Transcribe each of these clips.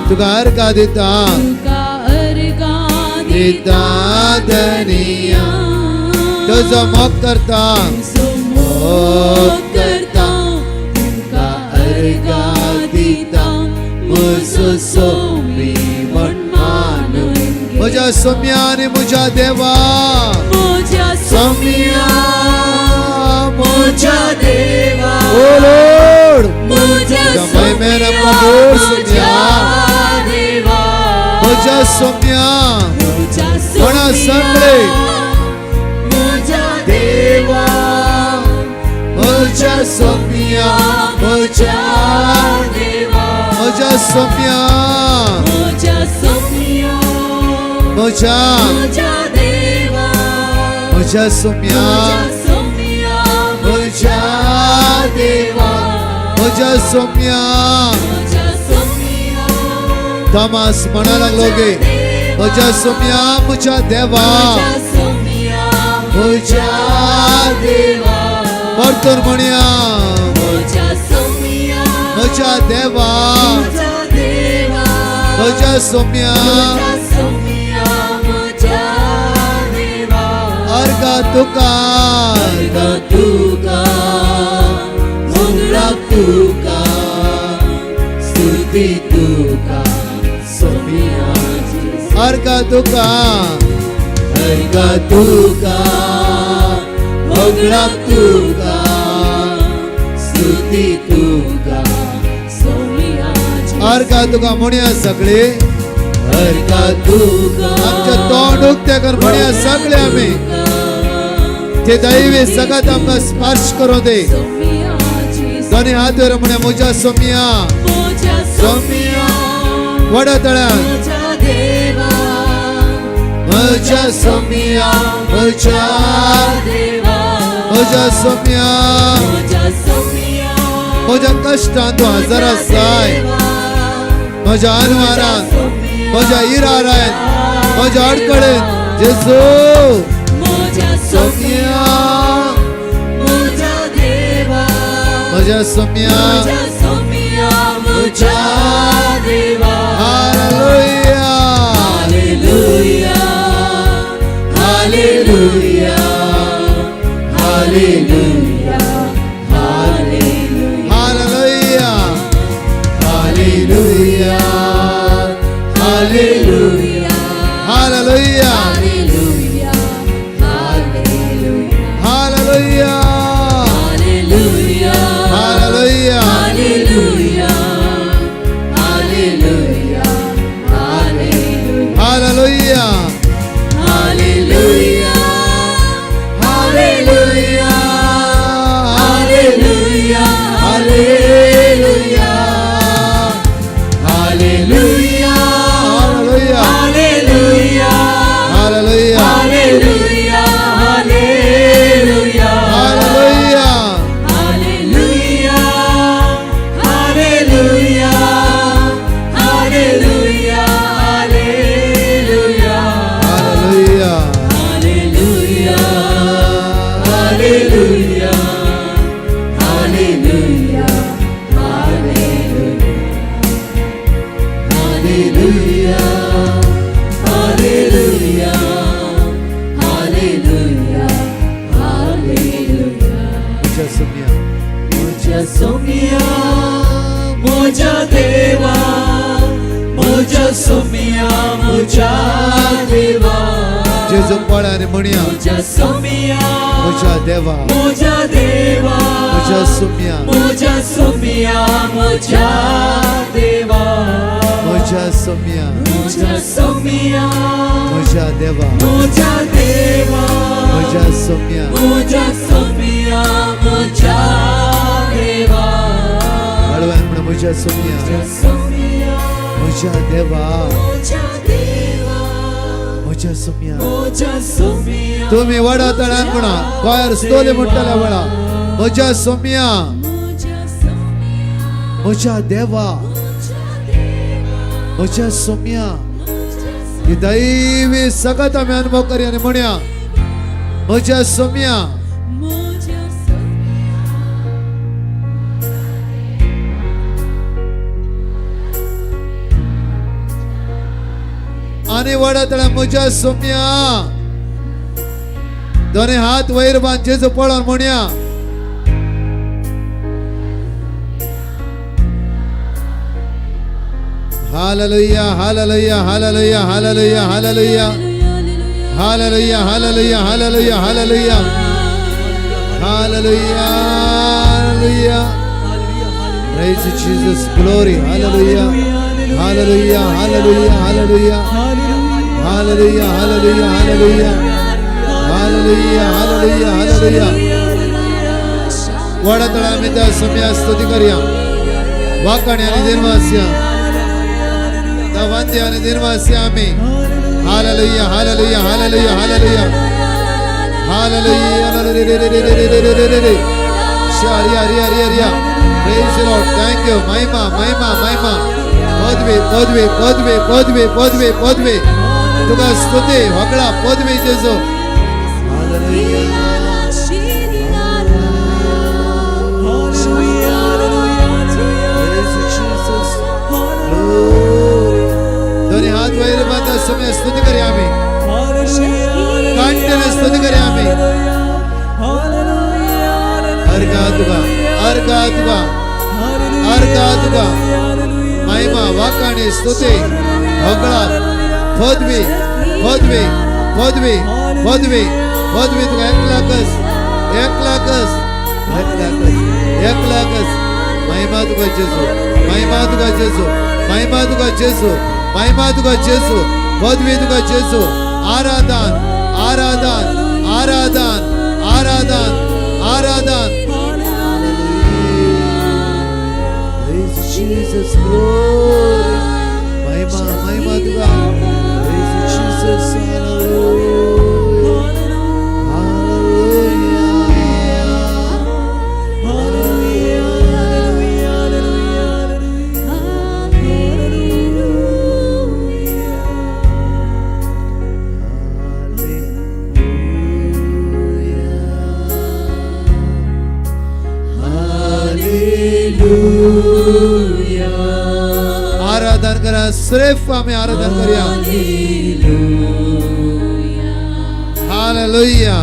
तुका अर्घा दिता दिता धनिया तुझो मोग करता तुका अर्घा दिता म्हजो सोमी म्हण मानून म्हज्या सोम्या आनी म्हज्या देवा सोम्या म्हज्या देवा ओ लॉर्ड म्हज्या महिमेन कबूल सोम्या देवा म्हज्या सोम्या कोणा सगळे म्हज्या देवा म्हज्या सोम्या म्हज्या देवा म्हज्या सोम्या म्हज्या सोम्या म्हज्या म्हज्या देवा म्हज्या सोम्या सोम्या म्हज्या देवा म्हज्या सोम्या म्हज्या सोम्या थॉमस म्हणा लागलो गे म्हज्या सोम्या म्हज्या देवा सोम्या म्हज्या देवा परतून म्हणया म्हज्या सोम्या म्हज्या देवा म्हज्या देवा म्हज्या सोम्या सोम्या म्हज्या देवा अर्घा तुका तुका मंगळाक तुका स्तुती तुका सोम्या अर्घा तुका अर्घा तुका मंगळाक तुका स्तुती तुका सोम्या अर्घा तुका म्हणया सगळे अर्घा तुका आमच्या तोंड उक्ते कर म्हणया सगळे आम्ही ते दैवी सगळ्यात आमकां स्पर्श करू दे दोन्ही हात वर म्हणया म्हज्या सोम्या सोम्या वडतळ्यान म्हज्या सोम्या म्हज्या म्हज्या सोम्या म्हज्या कश्टांत तूं हजर आसाय म्हज्या अनवारांत म्हज्या इरारांत म्हज्या अडकळेंत जेजू सोम्या म्हज्या Saumya hallelujah Hallelujah, hallelujah, hallelujah, hallelujah hallelujah, hallelujah, hallelujah hallelujah, hallelujah, hallelujah hallelujah, hallelujah hallelujah, hallelujah, hallelujah, hallelujah hallelujah, hallelujah, hallelujah, hallelujah, hallelujah, hallelujah hallelujah, hallelujah hallelujah, hallelujah, hallelujah hallelujah, hallelujah, hallelujah, hallelujah, hallelujah hallelujah, hallelujah, hallelujah, hallelujah, hallelujah, hallelujah. म्हज्या Saumya Moja somia, moja deva, moja somia, moja deva. जेजू पळय आनी म्हणया Moja somia, म्हज्या देवा moja deva, म्हज्या Saumya moja somia, moja deva. म्हज्या Saumya Moja somia, म्हज्या देवा moja deva, म्हज्या Saumya moja somia, moja deva. हळव्यान म्हण म्हज्या सोम्या Somia, म्हज्या देवा moja deva, म्हज्या सोम्या moja somia. तुम्ही वडा तळ्यान म्हणा कोयर स्तोले म्हणटल्या वेळा म्हज्या सोम्या म्हज्या देवा म्हज्या सोम्या ही दैवी सगत आम्ही अनुभव करी आणि म्हणया म्हज्या सोम्या आणि वडतळा मुजा सोम्या दोन्ही हात वयर बांध जेजू पळोन म्हणया हालेलुया hallelujah hallelujah hallelujah hallelujah hallelujah hallelujah hallelujah hallelujah hallelujah हालेलुया praise you, Jesus, glory, hallelujah hallelujah hallelujah hallelujah hallelujah hallelujah hallelujah hallelujah hallelujah hallelujah वडतळा मिता सम्या स्तुती करूया वाकाणी आणि दिनवास्य दवंती आणि दिनवास्य आम्ही hallelujah hallelujah hallelujah hallelujah hallelujah शारिया रिया रिया रिया praise the Lord thank you महिमा महिमा महिमा पदवी पदवी पदवी पदवी पदवी पदवी तुका स्तुती वगळा पदवी जेजू हालेलुया दोन्ही हात वैर बांधा समय स्तुती करूया आम्ही कंटिन्यू स्तुती करूया आम्ही अर्घा तुका अर्घा तुका अर्घा तुका महिमा वाकाणी स्तुती वगळा पदवी पदवी पदवी पदवी पदवी तुका एकलाकच एकलाकच एकलाकच एकलाकच महिमा तुका जेजू महिमा तुका जेजू महिमा तुका जेजू महिमा तुका जेजू पदवी तुका जेजू आराधन आराधन आराधन आराधन आराधन praise Jesus glory महिमा महिमा तुका praise Jesus hallelujah आराधन करा सिर्फ आम्ही आराधन करूया hallelujah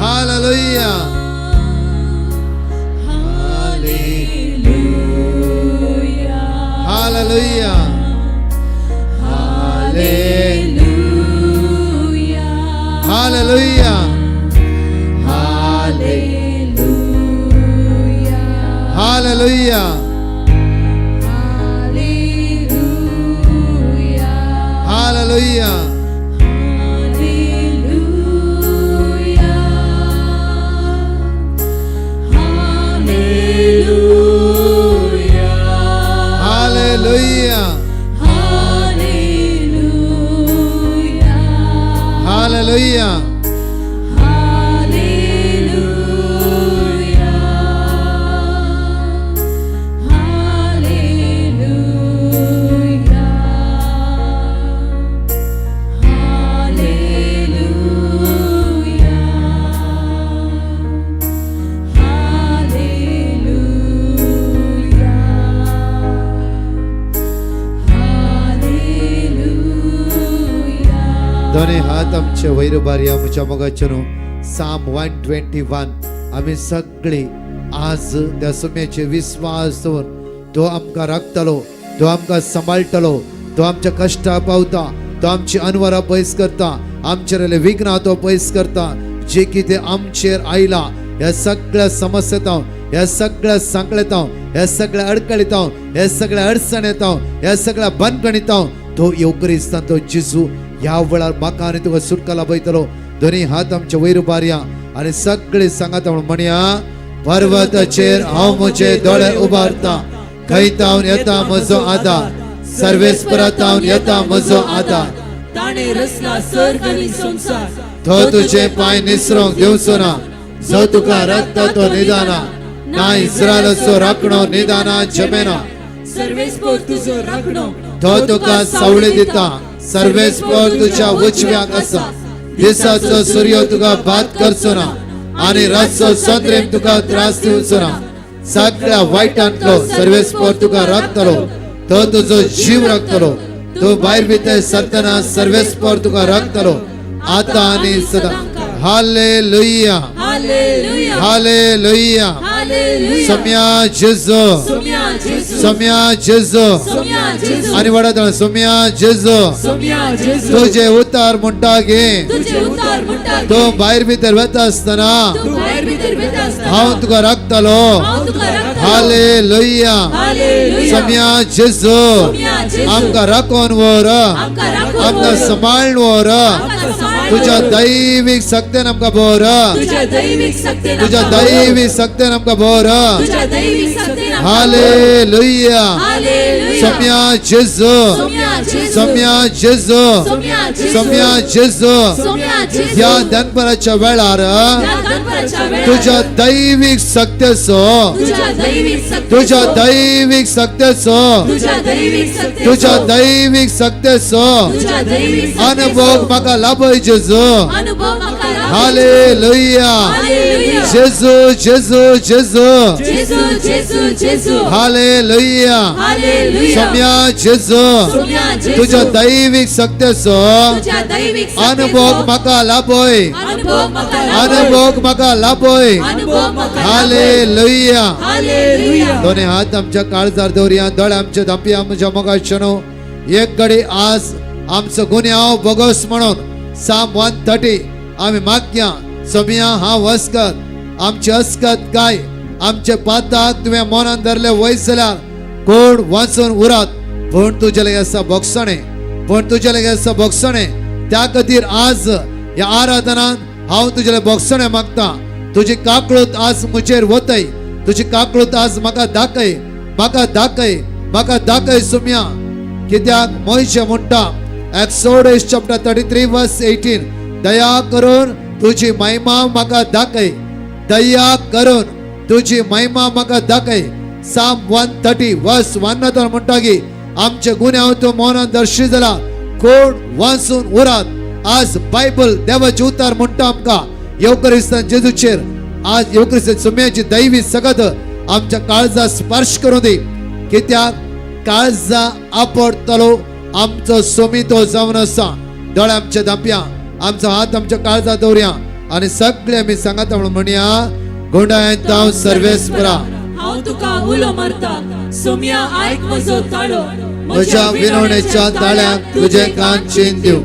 hallelujah hallelujah hallelujah Hallelujah. Hallelujah. Hallelujah. Hallelujah. दोन्ही हात आमचे वैर बारी आमच्या मोगाचेनो साम 121 आम्ही सगळे आज त्या सुम्याचे विश्वास दवरून तो आमकां राखतलो तो आमकां सांबाळटलो तो आमच्या कश्टा पावता तो आमची अनवरां पयस करता आमचेर विघ्नां तो पयस करता जे कितें आमचेर आयला ह्या सगळ्या समस्येतां ह्या सगळ्या सांकळेतां ह्या सगळ्या अडकळीतां ह्या सगळ्या अडचणीतां ह्या सगळ्या बंदगणितां तो येवकरिस्तान तो जेजू ह्या वेळार म्हाका आनी तुका सुटका लाभयतलो दोन्ही हात आमचे वयर बारया आनी सगळे सांगात म्हणया पर्वताचेर हांव म्हजे दोळे उबारता खंयतावन येता म्हजो आदार सर्वेस्परांतावन येता म्हजो आदार ताणे रचला सर्ग आनी संसार तो तुझे पांय निसरोंक दिवचो ना जो तुका रक्ता तो निदाना ना इस्रायलाचो राखणो निदाना जमेना सर्वेस्पर तुजो राखणो तो तुका सावळी दिता सर्वेस्पर तुझ्या उजव्याक आसा दिसाचो सूर्य तुका बात करचो ना आनी रातचो चंद्रेक तुका त्रास दिवचो ना सगळ्या वायटांतलो सर्वेस्पर तुका राखतलो तो तुझो जीव राखतलो तो भायर भितर सरतना सर्वेस्पर तुका राखतलो आता आणि सदा हालेलुया हालेलुया हालेलुया हालेलुया सम्या जेजू सोम्या जेजू सम्या जेजू सोम्या जेजू आणि वडा सम्या जेजू सोम्या जेजू तुझे उतार म्हणटा गे तुझे उतार म्हणटा तो भायर भितर वता असताना तू भायर भितर वेता असताना हांव तुका राखतलो हांव तुका राखतलो हालेलुया हालेलुया सम्या जेजू सोम्या जेजू आमकां राखोन व्हर आमकां राखून आमकां व्हर. सांबाळून व्हर आमकां सांभाळून तुझ्या व्हर. दैविक शक्तीन आमकां भर तुझ्या दैविक शक्तीन तुझ्या आमकां भर. दैविक शक्तीन आमकां भर तुझ्या दैविक शक्तीन आमकां भर. हालेलुया हालेलुया सम्या जेजू सोम्या जेजू सम्या जेजू सोम्या जेजू सम्या जेजू सोम्या जेजू ह्या दनपराच्या वेळार या गणपतीच्या वेळार तुझ्या दैविक शक्तीचो तुझ्या दैविक शक्तीचो तुझ्या दैविक शक्तीचो तुझ्या दैविक शक्तीचो तुझ्या दैविक शक्तीचो तुझ्या दैविक अनुभव म्हाका लाभय जेजू अनुभव म्हाका लाभ. हालेलुया हालेलुया जेजू जेजू जेजू जेजू जेजू जेजू हालेलुया हालेलुया सम्या जेजू सोम्या जेजू तुझ्या दैविक शक्तीचो तुझ्या दैविक शक्तीचो अनुभव म्हाका लाभय अनुभव म्हाका लाभ. अनुभव म्हाका लाभय अनुभव म्हाका लाभ. हालेलुया हालेलुया दोन्ही हात आमच्या काळजार दवरया दोळे आमचे धापी आमच्या मोगात शनो एक घडी आज आमचो गुन्यांव बोगस म्हणून साम 130 आम्ही मागया सोमिया हा वस्कत आमचे अस्कत काय आमचे पाताक तुवें मनान धरले वयस जाल्यार कोण वाचून उरात पण तुजे लगे आसा बोगसणे पण तुजे लगे आसा बोगसणे त्या खातीर आज ह्या आराधनान हांव तुजे बोगसणे मागता तुजी काकळूत आज मुचेर वतय तुजी काकळूत आज म्हाका दाखय म्हाका दाखय म्हाका दाखय सुम्या कित्याक मोयशे म्हणटा एक्सोडस चॅप्टर 33 वर्स 18 दया करून तुझी महिमा म्हाका दाखय दया करून तुझी महिमा म्हाका दाखय साम 130 वर्स 1 तर म्हणटा की आमचे गुन्यांव तूं मौनान दर्शी जाला कोण वाचून उरात आज बायबल देवाचे उतार म्हणटा आमकां येवकरिस्तान जेजूचेर आज येवकरिस्तान सुम्याची दैवी सगत आमच्या काळजा स्पर्श करू दे कित्याक काळजा आपडतलो आमचो सोमितो जावन आसा दोळे आमच्या धांपया आमचो हात आमच्या काळजा दवरया आणि सगळे आमी सांगात म्हणून म्हणया गोंडायत हांव सर्वेस्परा हांव तुका उलो मारता सोम्या आयक म्हजो ताळो म्हज्या विनवणेच्या ताळ्याक तुझे कान चीन दिव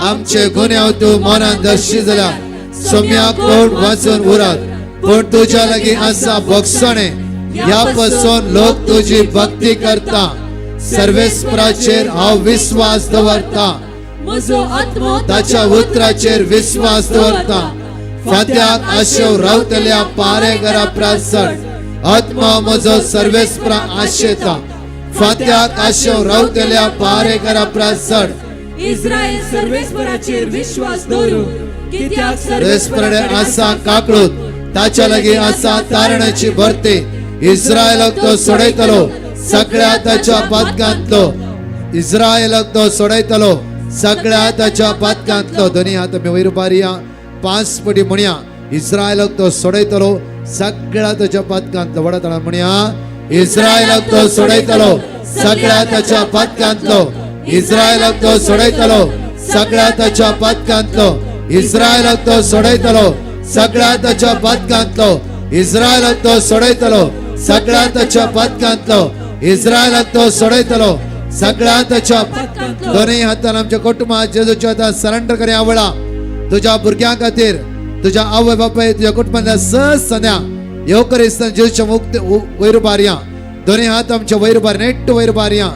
आमचे गुन्यांव तूं मनान दर्शी जाल्यार सोम्या कोण वाचून उरात पण तुझ्या लागीं आसा बोगसणे ह्या पासून लोक तुझी भक्ती करता सर्वेस्पराचेर हांव विश्वास दवरता म्हजो आत्मो ताच्या उतराचेर विश्वास दवरता फात्याक आशेव रावतल्या पारेकरा प्रासड आत्मा म्हजो सर्वेस्परा आशेता फात्याक आशेव रावतल्या पारेकरा प्रासड इस्रायल सर्वेस्पराचेर विश्वास दवरू कित्याक सर्वेस्पराडे आसा काकळूत ताच्या लागीं आसा तारणाची भरती इस्रायलाक तो सोडयतलो सगळ्या ताच्या पातकांतलो इस्रायलाक तो सोडयतलो सगळ्या ताच्या पातकांतलो दोनी हात आमी वयर बारया 5 पटी म्हणया इस्रायलाक तो सोडयतलो सगळ्या ताच्या पातकांतलो वडा तळा म्हणया इस्रायलाक तो सोडयतलो सगळ्या ताच्या पातकांतलो इस्रायलाक तो सोडयतलो सगळ्या ताच्या पातकांतलो इस्रायलाक तो सोडयतलो सगळ्या ताच्या पातकांतलो इस्रायलाक तो सोडयतलो सगळ्या ताच्या पातकांतलो इस्रायलाक तो सोडयतलो सगळ्या ताच्या दोनही हातान आमच्या कुटुंबात जेजूच्या हातान सरेंडर करया आवडा तुझ्या भुरग्यां खातीर तुझ्या आवय बापाय तुझ्या कुटुंबातल्या सहज सद्या येवकरिस्तान जेजूच्या मुक्त वयर बारया दोनही हात आमच्या वयर बार नेट्ट वयर बारया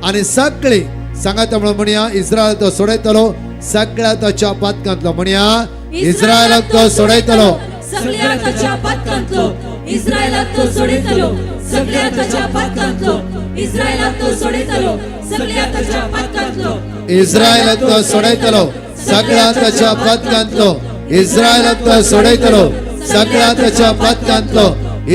आणि सगळी सांगात म्हणया इस्रायल तो सोडयतलो सगळ्या ताच्या पातकांतलो म्हणया इस्रायलाक तो सोडयतलो सगळ्या ताच्या पातकांतलो इस्रायलाक तो सोडयतलो सगळ्या ताच्या पातकांतलो इस्रायलाक तो सोडयतलो सगळ्या ताच्या पातकांतलो इस्रायलाक तो सोडयतलो सगळ्या ताच्या पातकांतलो इस्रायलाक तो सोडयतलो सगळ्या ताच्या पातकांतलो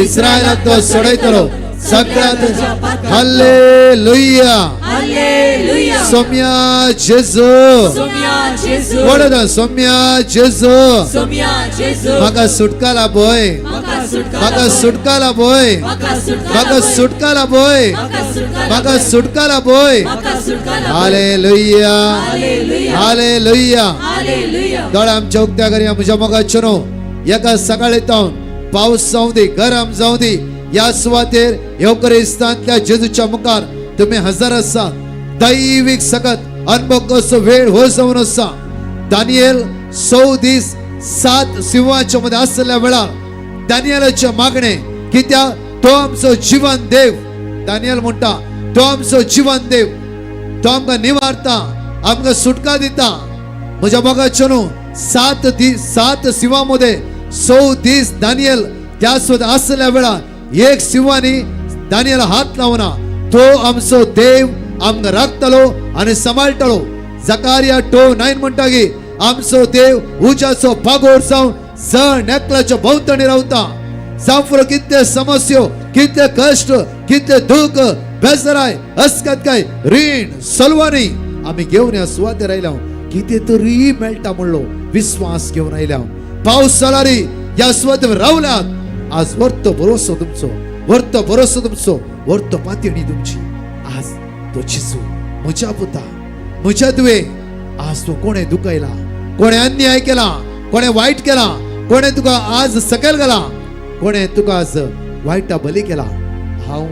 इस्रायलाक तो सोडयतलो सगळ्यात हालेलुया हालेलुया सोम्या जेजू सोम्या जेजू वडदा सोम्या जेजू सोम्या जेजू म्हाका सुटका लाभोय म्हाका सुटका लाभोय म्हाका सुटका लाभोय म्हाका सुटका लाभोय हालेलुया हालेलुया हालेलुया दोळ आमच्या उक्त्या करी म्हज्या मोगाचो न्हू एका सकाळी तावन पावस जावं दी गरम जावं दी या सुवातेर येवकरिस्तांतल्या जेजूच्या मुखार तुम्ही हजर आसात दैविक सगत अनुभव कसो वेळ हो जावन आसा दानियेल 6 दीस 7 सिंहाच्या मध्ये असलेल्या वेळार दानियेलाचे मागणे कित्याक तो आमचो जीवन देव दानियल म्हणटा तो आमचो जीवन देव तो आमकां निवारता आमकां सुटका दिता म्हज्या मोगाचो न्हू 7 सिंहामध्ये 6 दीस दानियल त्या सुद्धा असलेल्या वेळार एक सिंहानी दानियेला हात लावना तो आमचो देव आमकां राखतलो आनी सांबाळटलो जकारिया 2:9 म्हणटा की आमचो देव उज्याचो पागोर जावन सण एकल्याच्या भोंवतणी रावता जावं कितले समस्यो कितले कष्ट कितले दुःख बेजाराय अस्कतकाय रीण सलवानी आमी घेवन ह्या सुवातेर आयल्या कितें तरी मेळटा म्हणलो विश्वास घेवन आयल्या पावस जाल्यारी ह्या सुवातेर रावल्यात आज वर्त भरोसो तुमचो वर्त भरोसो तुमचो वर्त पातळी तुमची आज तो जेजू म्हज्या पुता म्हज्या तुवे आज तो कोणे दुखयला कोणे अन्याय केला कोणे वाईट केला कोणे तुका आज सकयल गेला कोणे तुका आज वाईटा बली केला हांव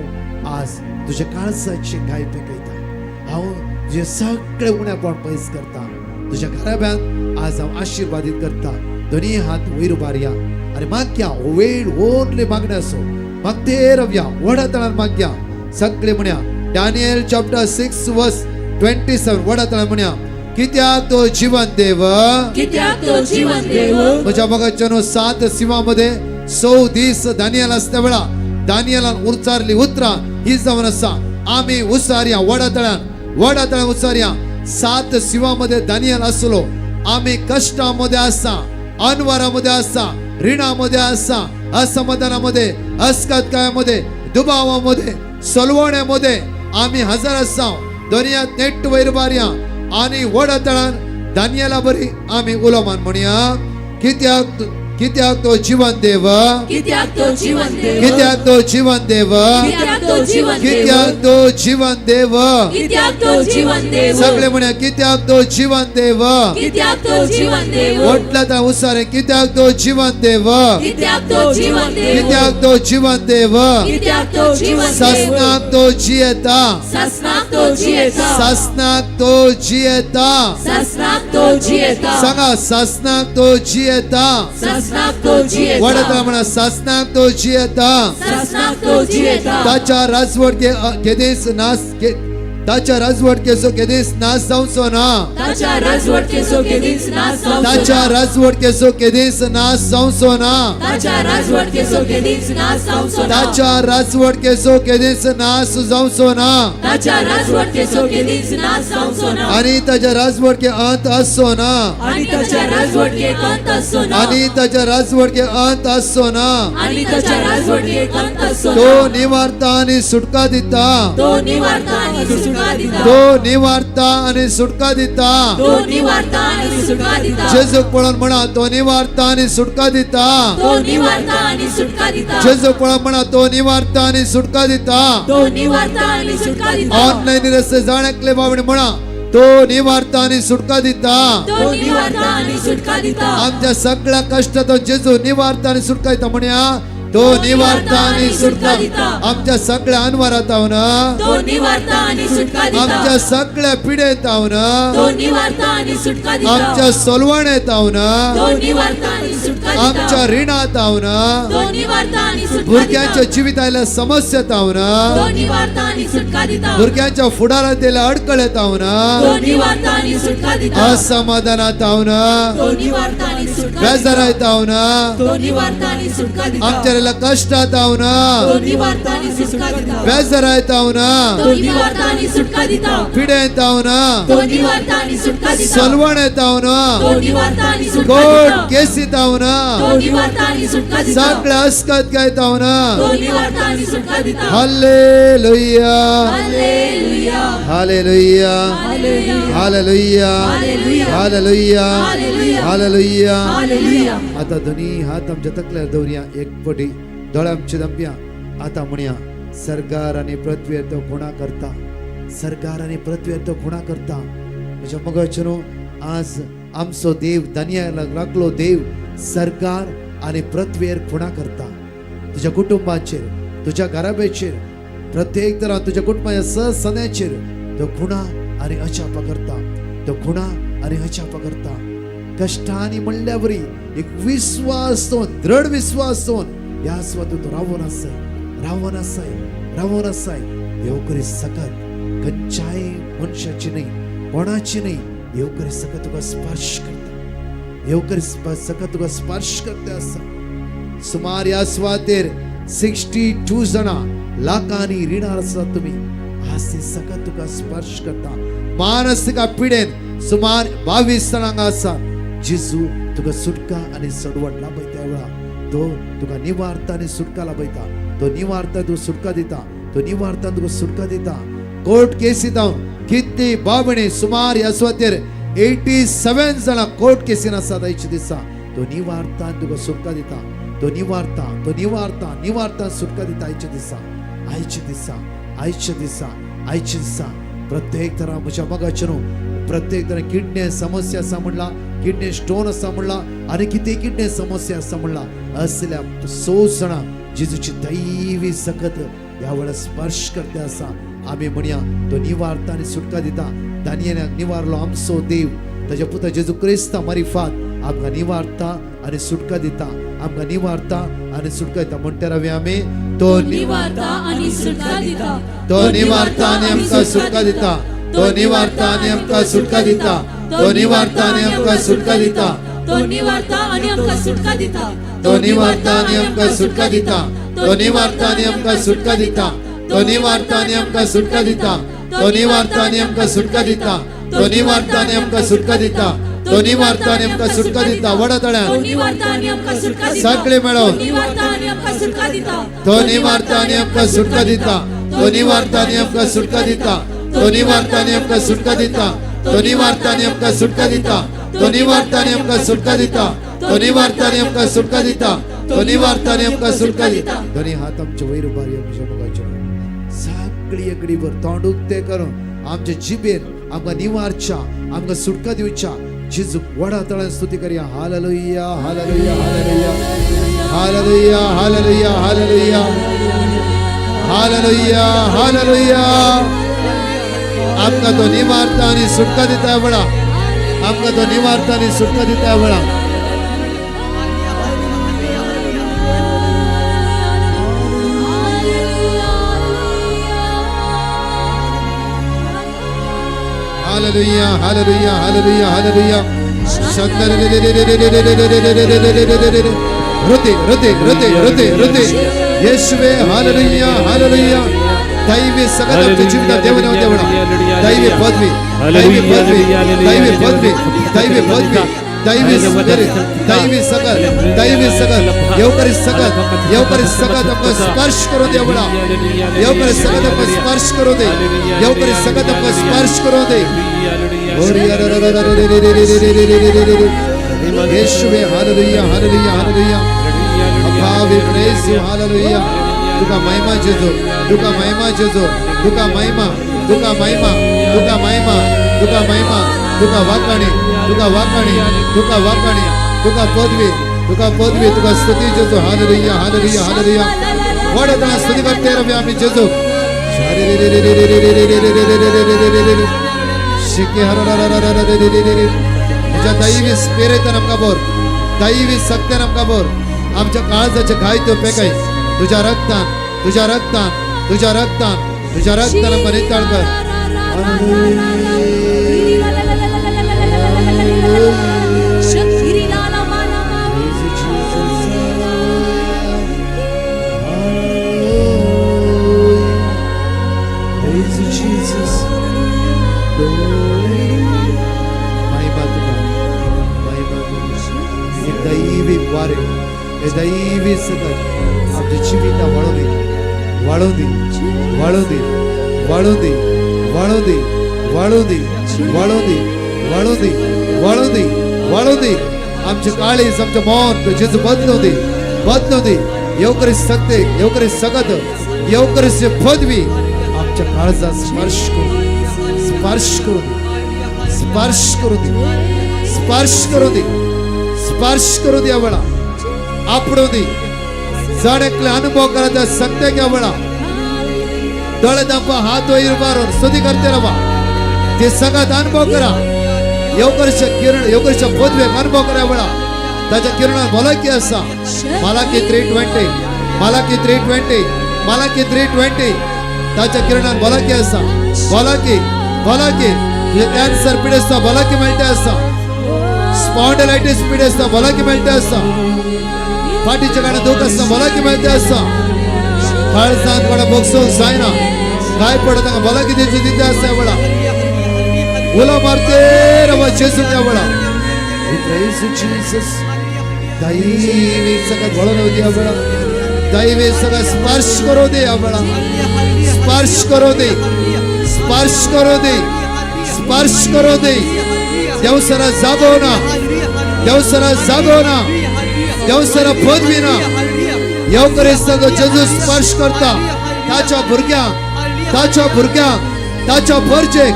आज तुझ्या काळजाची गाय पेकयता हांव तुझे सगळे उणेपण पयस करता तुझ्या घराब्यान आज हांव आशीर्वादीत करता दोनी हात वयर उबारया आनी मागया वेळ व्हडली मागणी आसो मागते रवया व्हडा तळान मागया सगळे म्हणया डॅनियल चॅप्टर 6 वर्स 27 व्हडा तळान म्हणया कित्याक तो जीवन देव कित्याक तो जीवन देव म्हज्या मोगाचो 7 सिंहामध्ये 6 दीस दानियल असल्या वेळा दानियलान उच्चारली उतरां ही जावन आसा आमी उसारया वडा तळ्यान उसारया 7 सिंहामध्ये दानियल आसलो आमी कष्टामध्ये आसा अनवरामध्ये आसा ऋणामध्ये आसा असमाधानामध्ये अस्कतकायामध्ये दुबावामध्ये सलवण्यामध्ये आमी हजर आसा दोनयात नेट वयर बारया आनी वडा तळान दानियला बरी आमी उलोवमान म्हणया कित्याक तो जीवन देव कित्याक तो जीवन देव कित्याक तो जीवन देव कित्याक तो जीवन देव कित्याक तो जीवन देव कित्याक तो जीवन देव सगळे म्हणया कित्याक तो जीवन देव कित्याक तो जीवन देव वटला ता उसारे कित्याक तो जीवन देव कित्याक तो जीवन देव कित्याक तो जीवन देव कित्याक तो जीवन देव ससनाक तो जियेता ससनाक तो जियेता ससनाक तो जियेता ससनाक तो जियेता सांगा ससनाक तो जियेता ससनाक तो जियेता वडता म्हणा ससनाक तो जियेता ससनाक तो जियेता ताच्या राजवट केदेस नास ताच्या राजवट केसो केदेस नास जावचो ना ताच्या राजवट केसो केदीस नास जावचो ताच्या राजवट केसो केदेस नास जावचो ना ताच्या राजवट केसो केदीस नास जावचो ताच्या राजवट केसो केदेस नास जावचो ना ताच्या राजवट केसो केदीस नास जावचो ना आणि ताच्या राजवट के अंत आसो ना आणि ताच्या राजवट के अंत असो ना आणि ताच्या राजवट के अंत आसो ना आणि ताच्या राजवट के अंत असो तो ना निवारता आणि सुटका दिता तो निवारता आणि सुटका दिता तो निवारता आणि सुटका दिता तो निवारता आणि सुटका दिता जेजू पळोवन म्हणा तो निवारता आणि सुटका दिता तो निवारता आणि सुटका दिता जेजू पळोवन म्हणा तो निवारता आणि सुटका दिता तो निवारता आणि सुटका दिता ऑनलाईन रस्ते जाणकले बाबडे म्हणा तो निवारता आणि सुटका दिता तो निवारता आणि सुटका दिता आमच्या सगळ्या कष्टातून जेजू निवारता आणि सुटका दिता म्हणया तो निवारता आणि सुटका आमच्या सगळ्या अनवरात ना तो निवारता आणि सुटका दिता आमच्या सगळ्या पिढेत ना तो निवारता आणि सुटका दिता आमच्या सोलवणेत ना तो निवारता आणि सुटका दिता आमच्या ऋणात ना तो निवारता आणि सुटका भुरग्यांच्या दिता जिवितातल्या समस्येत तो ना निवारता आणि सुटका दिता भुरग्यांच्या फुडारात अडकळेत ना तो निवारता आणि सुटका दिता असमाधानात ना तो निवारता आणि सुटका दिता बेजारायत ना तो निवारता आणि सुटका दिता आमच्या कष्टात ना तो निवारता आणि सुटका दिता बेजारायत ना तो निवारता आणि सुटका दिता पिढेत ना तो निवारता आणि सुटका दिता सलवणेत ना तो निवारता आणि सुटका कोर्ट दिता केसीत ना तो निवारता आणि सुटका दिता सगळे हसकत गायता ना तो निवारता आणि सुटका दिता hallelujah hallelujah hallelujah hallelujah hallelujah hallelujah hallelujah hallelujah आता दोन्ही हात आमच्या तकल्यार दवरया एक पटी दोळे आमचे दंप्या आता म्हणया सरकार आणि पृथ्वीर तो खुणा करता सरकार आणि पृथ्वीर तो खुणा करता म्हज्या मगाचनो आज आमचो देव दानियाला लागलो देव सरकार आणि पृथ्वीर खुणा करता तुझ्या कुटुंबाचेर तुझ्या घराबेचेर प्रत्येक तरा तुझ्या कुटुंबाच्या सहसण्याचेर तो खुणा आणि अचापा करता तो खुणा आणि अचापा करता कष्टांनी म्हणल्या बरी एक विश्वास तो दृढ विश्वास तो ह्या स्वतः तो रावण असाय येवकरी सकत खंयच्याय मनशाची नाही कोणाची नाही येवकरी सकत तुका स्पर्श करता येवकरी सकत तुका स्पर्श करता असा सुमार ह्या स्वातेर 62 जाणा लाखांनी रिणार आसा तुम्ही आज ती सकत तुका स्पर्श करता मानसिका पिडेन सुमार 22 जाणांक आसा जेजू तुका सुटका आणि सडवड लाभयता वेळा तो तुका निवारता आणि सुटका लाभयता तो निवारता तू सुटका दिता तो निवारता तुका सुटका दिता कोर्ट केसी जावन कितली बाबणे सुमार ह्या सुवातेर 87 जाणां कोर्ट केसीन आसात आयच्या दिसा तो निवारता आनी तुका सुटका दिता तो निवारता सुटका दिता आयच्या दिसा प्रत्येक तरा म्हज्या मगाचे न्हू प्रत्येक तरा किडनी समस्या आसा म्हणला किडनी स्टोन आसा म्हणला आनी कितें किडनी समस्या आसा म्हणला असल्या 100 जाणां जेजूची दैवी सकत ह्या वेळा स्पर्श करते आसा आम्ही म्हणया तो निवारता आणि सुटका दिता दानियेलाक निवारलो आमचो देव ताच्या पुता जेजू क्रिस्ता मारिफात आमकां निवारता आणि सुटका दिता आमकां निवारता आणि सुटका दिता म्हणटा रावया आमी तो निवारता आणि सुटका दिता तो निवारता आणि आमकां सुटका दिता तो निवारता आणि आमकां सुटका दिता तो निवारता आणि आमकां सुटका दिता तो निवारता आणि आमकां सुटका दिता तो निवारता आणि आमकां सुटका दिता तो निवारता आणि आमकां सुटका दिता तो निवारता आणि आमकां सुटका दिता तो निवारता आणि आमकां सुटका दिता तो निवारता आणि आमकां सुटका दिता तो निवारता आणि आमकां सुटका दिता वडा तो तळ्यान निवारता आणि आमकां सुटका दिता सगळे मेळोन तो निवारता आणि आमकां सुटका दिता तो निवारता आणि आमकां सुटका दिता तो निवारता आणि आमकां सुटका दिता तो निवारता आणि आमकां सुटका दिता तो निवारता आणि आमकां सुटका दिता तो निवारता आणि आमकां सुटका दिता तो निवारता आणि आमकां सुटका दिता तो निवारता आणि आमकां सुटका दिता दोन्ही हात आमचे वयर उबारया म्हज्या मुखाचेर सगळी एकडी भर तोंड उक्ते करून आमच्या जिबेर आमकां निवारच्या आमकां सुटका दिवच्या जेजू वडा तळ्यान स्तुती करया hallelujah hallelujah hallelujah hallelujah hallelujah hallelujah hallelujah आमकां तो निवारता आणि सुटका दिता वडा आमकां तो निवारता आणि सुटका दिता वडा हालेलुया हालेलुया हालेलुया हालेलुया शंदर रुते रुते रुते रुते रुते येशुवे हालेलुया हालेलुया दैवी सगत आमच्या जीवनात देवाने देवडा दैवी पदवी दैवी पदवी दैवी पदवी दैवी पदवी दैवी स्पिरिट दैवी सगत येवकरी सगत आमकां स्पर्श करू दे वडा येवकरी सगत आमकां स्पर्श करू दे येवकरी सगत आमकां स्पर्श करू दे येशुवे हालेलुया हालेलुया हालेलुया अप्पा वी प्रेज यू हालेलुया तुका महिमा जेजो तुका महिमा जेजो तुका महिमा तुका महिमा तुका महिमा तुका महिमा तुका वाकाणी तुका वाकाणी तुका वाकाणी तुका पदवी तुका स्तुती जेजो हालेलुया हालेलुया हालेलुया वडा स्तुती करते रवी आम्ही जेजो शिके तुझ्या दैवी स्पिरिटान आमकां बोर दैवी सत्यान आमकां बोर आमच्या काळजाचे घाय तो पेकाय तुझ्या रक्तान तुझ्या रक्तान तुझ्या रक्तान तुझ्या रक्तान आमकां नितळ कर दैवी वारे दैवी सकत आमच्या जीविता वाळू दे वाळू दे वाळू दे वाळू दे वाळू दे वाळू दे वाळू दे वाळू दे वाळू दे वाळू दे आमचे काळीज आमचं मौन जेजू बदलू दे येऊ करी सकते येऊ करी सकत येऊ करी पदवी आमच्या काळजा स्पर्श करू स्पर्श करू दे स्पर्श करू दे स्पर्श करू दे स्पर्श करू दे आवळा आपडू दे जाणेकले अनुभव करायचा सकते की आवळा डोळ्यात हात इरबारो स्तुती करते रवा ते सगळ्यात अनुभव करा येवकरच्या किरण येवकरच्या पदवेक अनुभव करा आवळा त्याच्या किरणात बोला की असा मालाकी 3:20 मालाकी 3:20 मालाकी 3:20 त्याच्या किरणात बोला की असा बोला की तुझे कॅन्सर पिडेस्ता बोला की मिळते असा स्पॉन्डिलायटिस पिडेस्ता बोला की मिळते असा पाठीच्या गाणं दुख असता बोला की मिळते असा काळजात कोणा बोगसो जायना काय पडत बोला की त्याची तिथे असते बडा उला मारते रवा जेसू त्या बडा जीसस दैवी सगळं वळून द्या बडा दैवी सगळं स्पर्श करू दे बडा स्पर्श करू दे स्पर्श करू दे स्पर्श करू दे देवसरा जागवना देवसरा जागवना देवसरा पदवीना येवकरे सगळं जेजू स्पर्श करता ताच्या भुरग्यांक ताच्या भुरग्यांक ताच्या भरजेक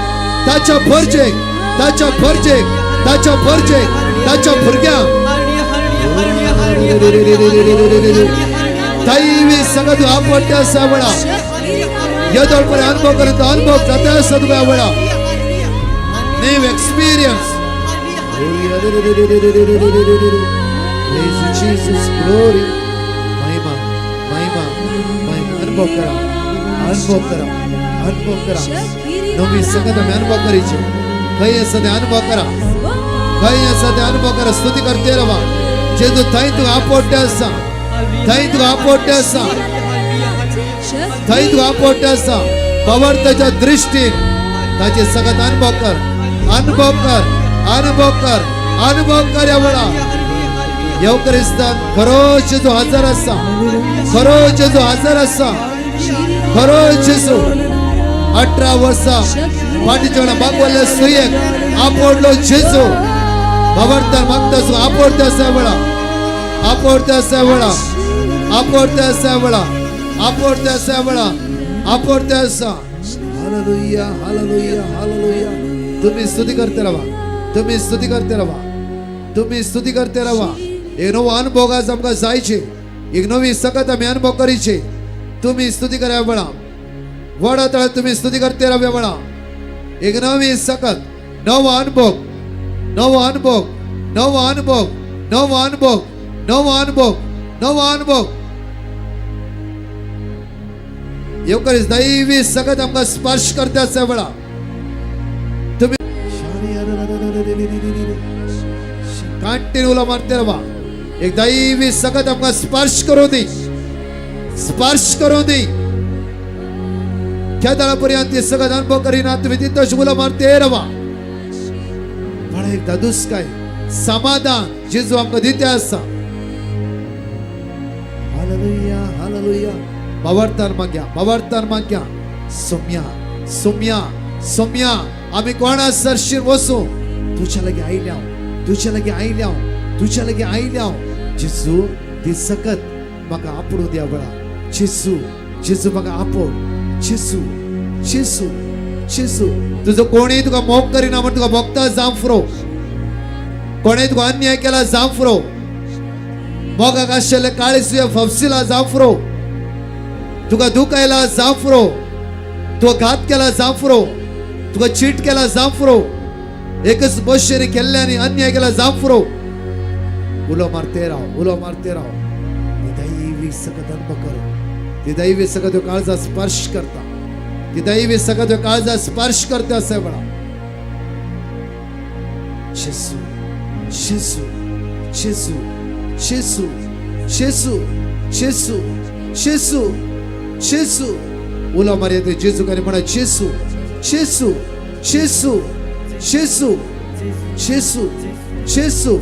ताच्या भरजेक ताच्या भरजेक ताच्या भरजेक ताच्या भुरग्यांक दैवी सगळं तू आपट्या सावळा येदोळपणे अनुभव करत अनुभव जाता सदुगा आवळा new experience Praise you, Jesus, glory. महिमा महिमा महिमा अनुभव करा अनुभव करा अनुभव करा नवी संगत आम्ही अनुभव करीचे काही असं ते अनुभव करा काही असं ते अनुभव करा स्तुती करते रवा जेजू थंय तू आपोट्टे असा थंय तू आपोट्टे असा थंय तू आपोट्टे असा पवर्ताच्या दृष्टीन ताचे सगळं अनुभव कर अनुभव कर अनुभव कर अनुभव कर यावळा येवकरिस्तान खरोच जेजू हजर असा खरोच जेजू हजर असा खरोच जेजू 18 वर्षा पाठीच्या बागवले सुयेक आपोडलो जेजू भवरता मागता आपोडते असा वळा आपोडते असा वळा आपोडते असा वळा आपोडते असा वळा आपोडते असा हालेलुया हालेलुया हालेलुया तुम्ही स्तुती करते रवा तुम्ही स्तुती करते रवा तुम्ही स्तुती करते रवा एक नवो अनुभव आज आमकां जायचे एक नवी सकत आम्ही अनुभव करीचे तुम्ही स्तुती करा बळा वडा तळ तुम्ही स्तुती करते राहा बळा एक नवी सकत नवो अनुभव नवो अनुभव नवो अनुभव नवो अनुभव नवो अनुभव नवो अनुभव येवकरीस दैवी सकत आमकां स्पर्श करते आसा बळा तुम्ही कंटिन्यू उला मारते राहा एक दैवी सकत आमकां स्पर्श करू दी स्पर्श करू दी खेदाळापर्यंत ते सगळं अनुभव करीना तुम्ही तिथं उला मारते राहा पण एक दादूस काय समाधान जेजू आमकां दिते आसा हालेलुया हालेलुया बावर्तान माग्या सोम्या सोम्या सोम्या आम्ही कोणा सरशीर वसू तुझ्या लगे आयल्या तुझ्या लगे आयल्या तुझ्या लगे आयल्या जेजू ती सकत म्हाका आपडू द्या बळा जेजू जेजू म्हाका आपोड जेजू जेजू जेजू तुझो कोणी तुका मोग करिना म्हण तुका भोगता जांफरो कोणी तुका अन्याय केला जांफरो मोगाक आशिल्ले काळीसुया फफसिला जांफरो तुका दुख आयला जांफरो तुका घात केला जांफरो तुका चीट केला जांफरो एकच बशेरी केल्ल्यानी अन्याय केला जांफरो उलो मारते राव ती दैवी सकत अनुभव कर ती दैवी सकत काळजा स्पर्श करता ती दैवी सकत काळजा स्पर्श करते असे बळा जेसू जेसू जेसू जेसू जेसू जेसू जेसू जेसू उलो मारते जेसू करी म्हणा जेसू जेसू जेसू जेसू जेसू जेसू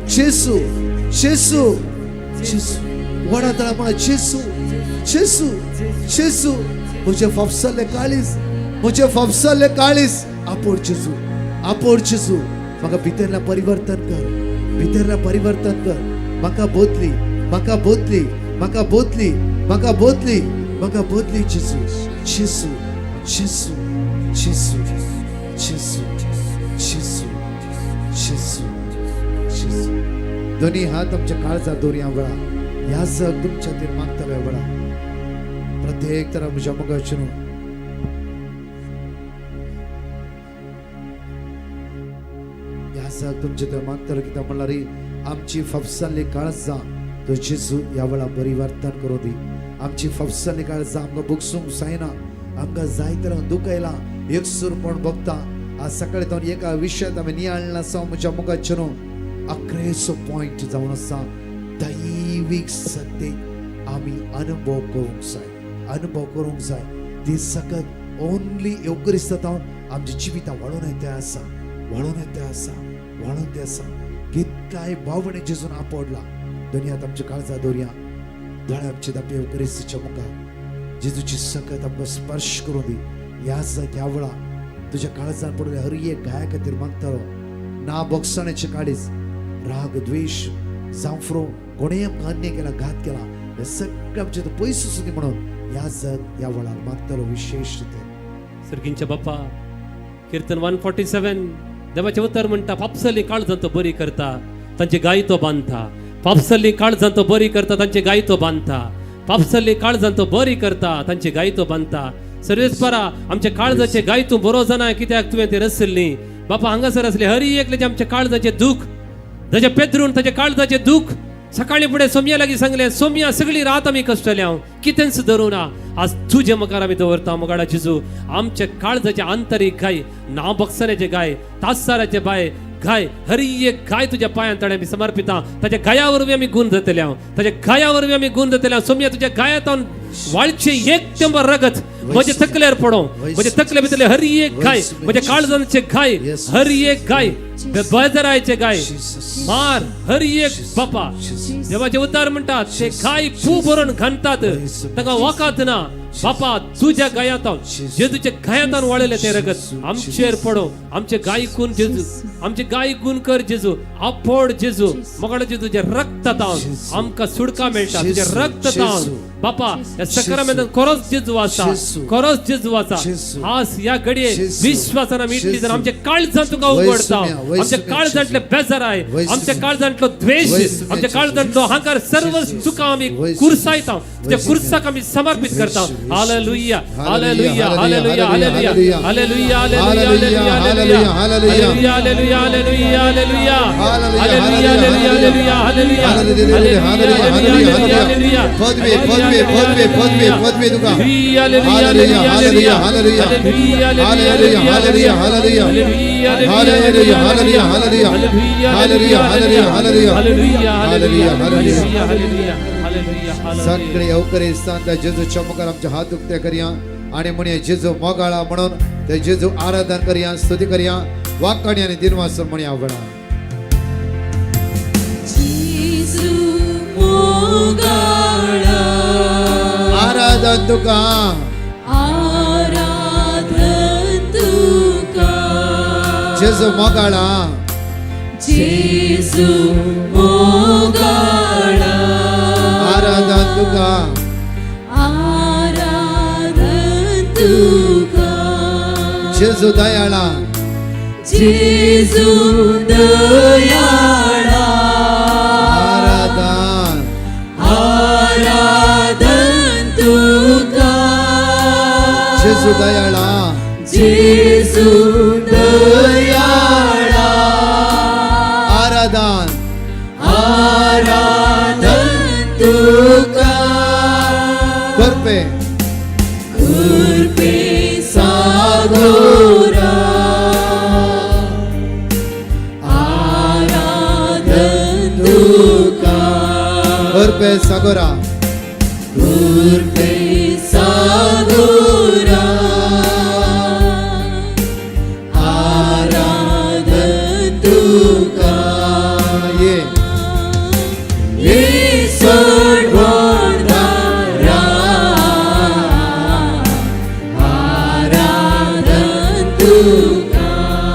जेसू जेसू जेसू वडातळा म्हणा जेसू जेसू जेसू मुझे फफसले काळीस मुझे फफसले काळीस आपोड जेसू म्हाका भितरला परिवर्तन कर भितरला परिवर्तन कर म्हाका बोतली म्हाका बोतली म्हाका बोतली म्हाका बोतली म्हाका बोतली जेसू जेसू जेसू जेसू जेसू जेसू जेसू जेसू दोन्ही हात आमच्या काळजात दोऱ्या वळा ह्या जग तुमच्या तिर मागतल्या वळा प्रत्येक तरह मुझे मगचनो ह्या जग तुमच्या तिर मागतलं कित्याक म्हणल्यार आमची फफसल्ली काळजां तो जेजू ह्या वेळा परिवर्तन करूं दी आमची फफसल्ली काळजां आमकां बुगसूंक जायना आमकां जाय तरेन दुख येयला एकसूर कोण भोगता आज सकाळी तो एका विशयात आमी नियाळना आसा म्हज्या मुखाचेर 11 पॉइंट जावन आसा दैवीक सत्तेक आमी अनुभव करूंक जाय ती सकत ओनली योगरिस्तांव आमच्या जिवितां वाडून येता आसा कितकाय भावने जेजून आपडला दुनियात आमच्या काळजा दोरया दोळे आमचे दापे योगरिस्ताच्या मुखार जेजूची सकत आमकां स्पर्श करूं दी ह्या वेळा तुझ्या काळजान पडलेल्या हर एक गाया खातीर मागतालो ना बोगसण्याचे काळीज राग द्वेष जांफरो कोणेय आमकां अन्याय केला घात केला हे सगळं आमचे तो पयस सुदी म्हणून ह्या वेळार मागतालो विशेष रितीन सर्गींच्या बाप्पा कीर्तन 147 देवाचे उतर म्हणटा पापसली काळजां तो बरी करता तांचे गाय तो बांधता पापसली काळजां तो बरी करता तांचे गाय तो बांधता पापसली काळजां तो बरी करता तांचे गाय तो बांधता सर्वेस्परा आमच्या काळजाचे गाय तूं बरो जाणा कित्याक तुवें ते रचल्ली बापा हांगासर असले हर एकल्याचे आमच्या काळजाचे दुख ताचे पेद्रून ताचे काळजाचे दुख सकाळी फुडें सोमया लागीं सांगलें सोमया सगळी रात आमी कश्टल्या कितें सुदारूं ना आज तुजे मुखार आमी दवरता मोगाडा जेजू आमच्या काळजाचे आंतरीक गाय नांव बक्षण्याचे गाय तासाराचे बाय गाय हर एक गाय तुझ्या पांयां तळे आमी समर्पिता ताच्या गाया वरवीं आमी गुण जातले ताच्या गाया वरवीं आमी गुण जातले सोमया तुज्या गायांत वाळचे एक तेंबर रगत म्हजे तकल्यार पडो म्हजे तकले भितरले हर एक गाय म्हज्या काळजांचे गाय हर एक गाय बेजारायचे गाय मार हर एक बापा देवाचे उद्धार म्हणटात ते गाय पू भरून घालतात ताका वकात ना बापा तुझ्या गायांत जेजूच्या गायांत वाळयले ते रगत आमचेर पडो आमचे गाय गुण जेजू आमचे गाय गुण कर जेजू आपोड जेजू मोगाडा जेजूच्या रक्तांत आमकां सुडका मेळटा तुझ्या रक्तांत बापा या सक्रमेंतान खरोच जेजू आसा आज या घडये विश्वासान आमी इतली जर आमच्या काळजांत तुका उगडता आमच्या काळजांतले बेजाराय आमच्या काळजांतलो द्वेष आमच्या काळजांतलो अहंकार सर्व चुका आमी कुरसायता त्या कुरसाक आमी समर्पित करता हालेलुया hallelujah hallelujah hallelujah hallelujah hallelujah hallelujah hallelujah hallelujah hallelujah hallelujah hallelujah हालेलुया पदवी तुका हालेलुया hallelujah hallelujah hallelujah hallelujah hallelujah hallelujah hallelujah hallelujah hallelujah hallelujah हालेलुया सगळे अवकरे सांता जेजूच्या मुखार आमचे हात उक्ते करया आणि म्हणे जेजू मोगाळा म्हणून ते जेजू आराधन करया स्तुती करया वाकाणी आणि दिनवासन म्हणे आवडा आराधन तुका जेजू मोगाळा आराधन तुका जेजू दयाळा आराधन जेजू दयाळा आराधन Kurpe Sagora Aradhan Tuka Kurpe Sagora Aradhan Tuka Yeah Ye Sarva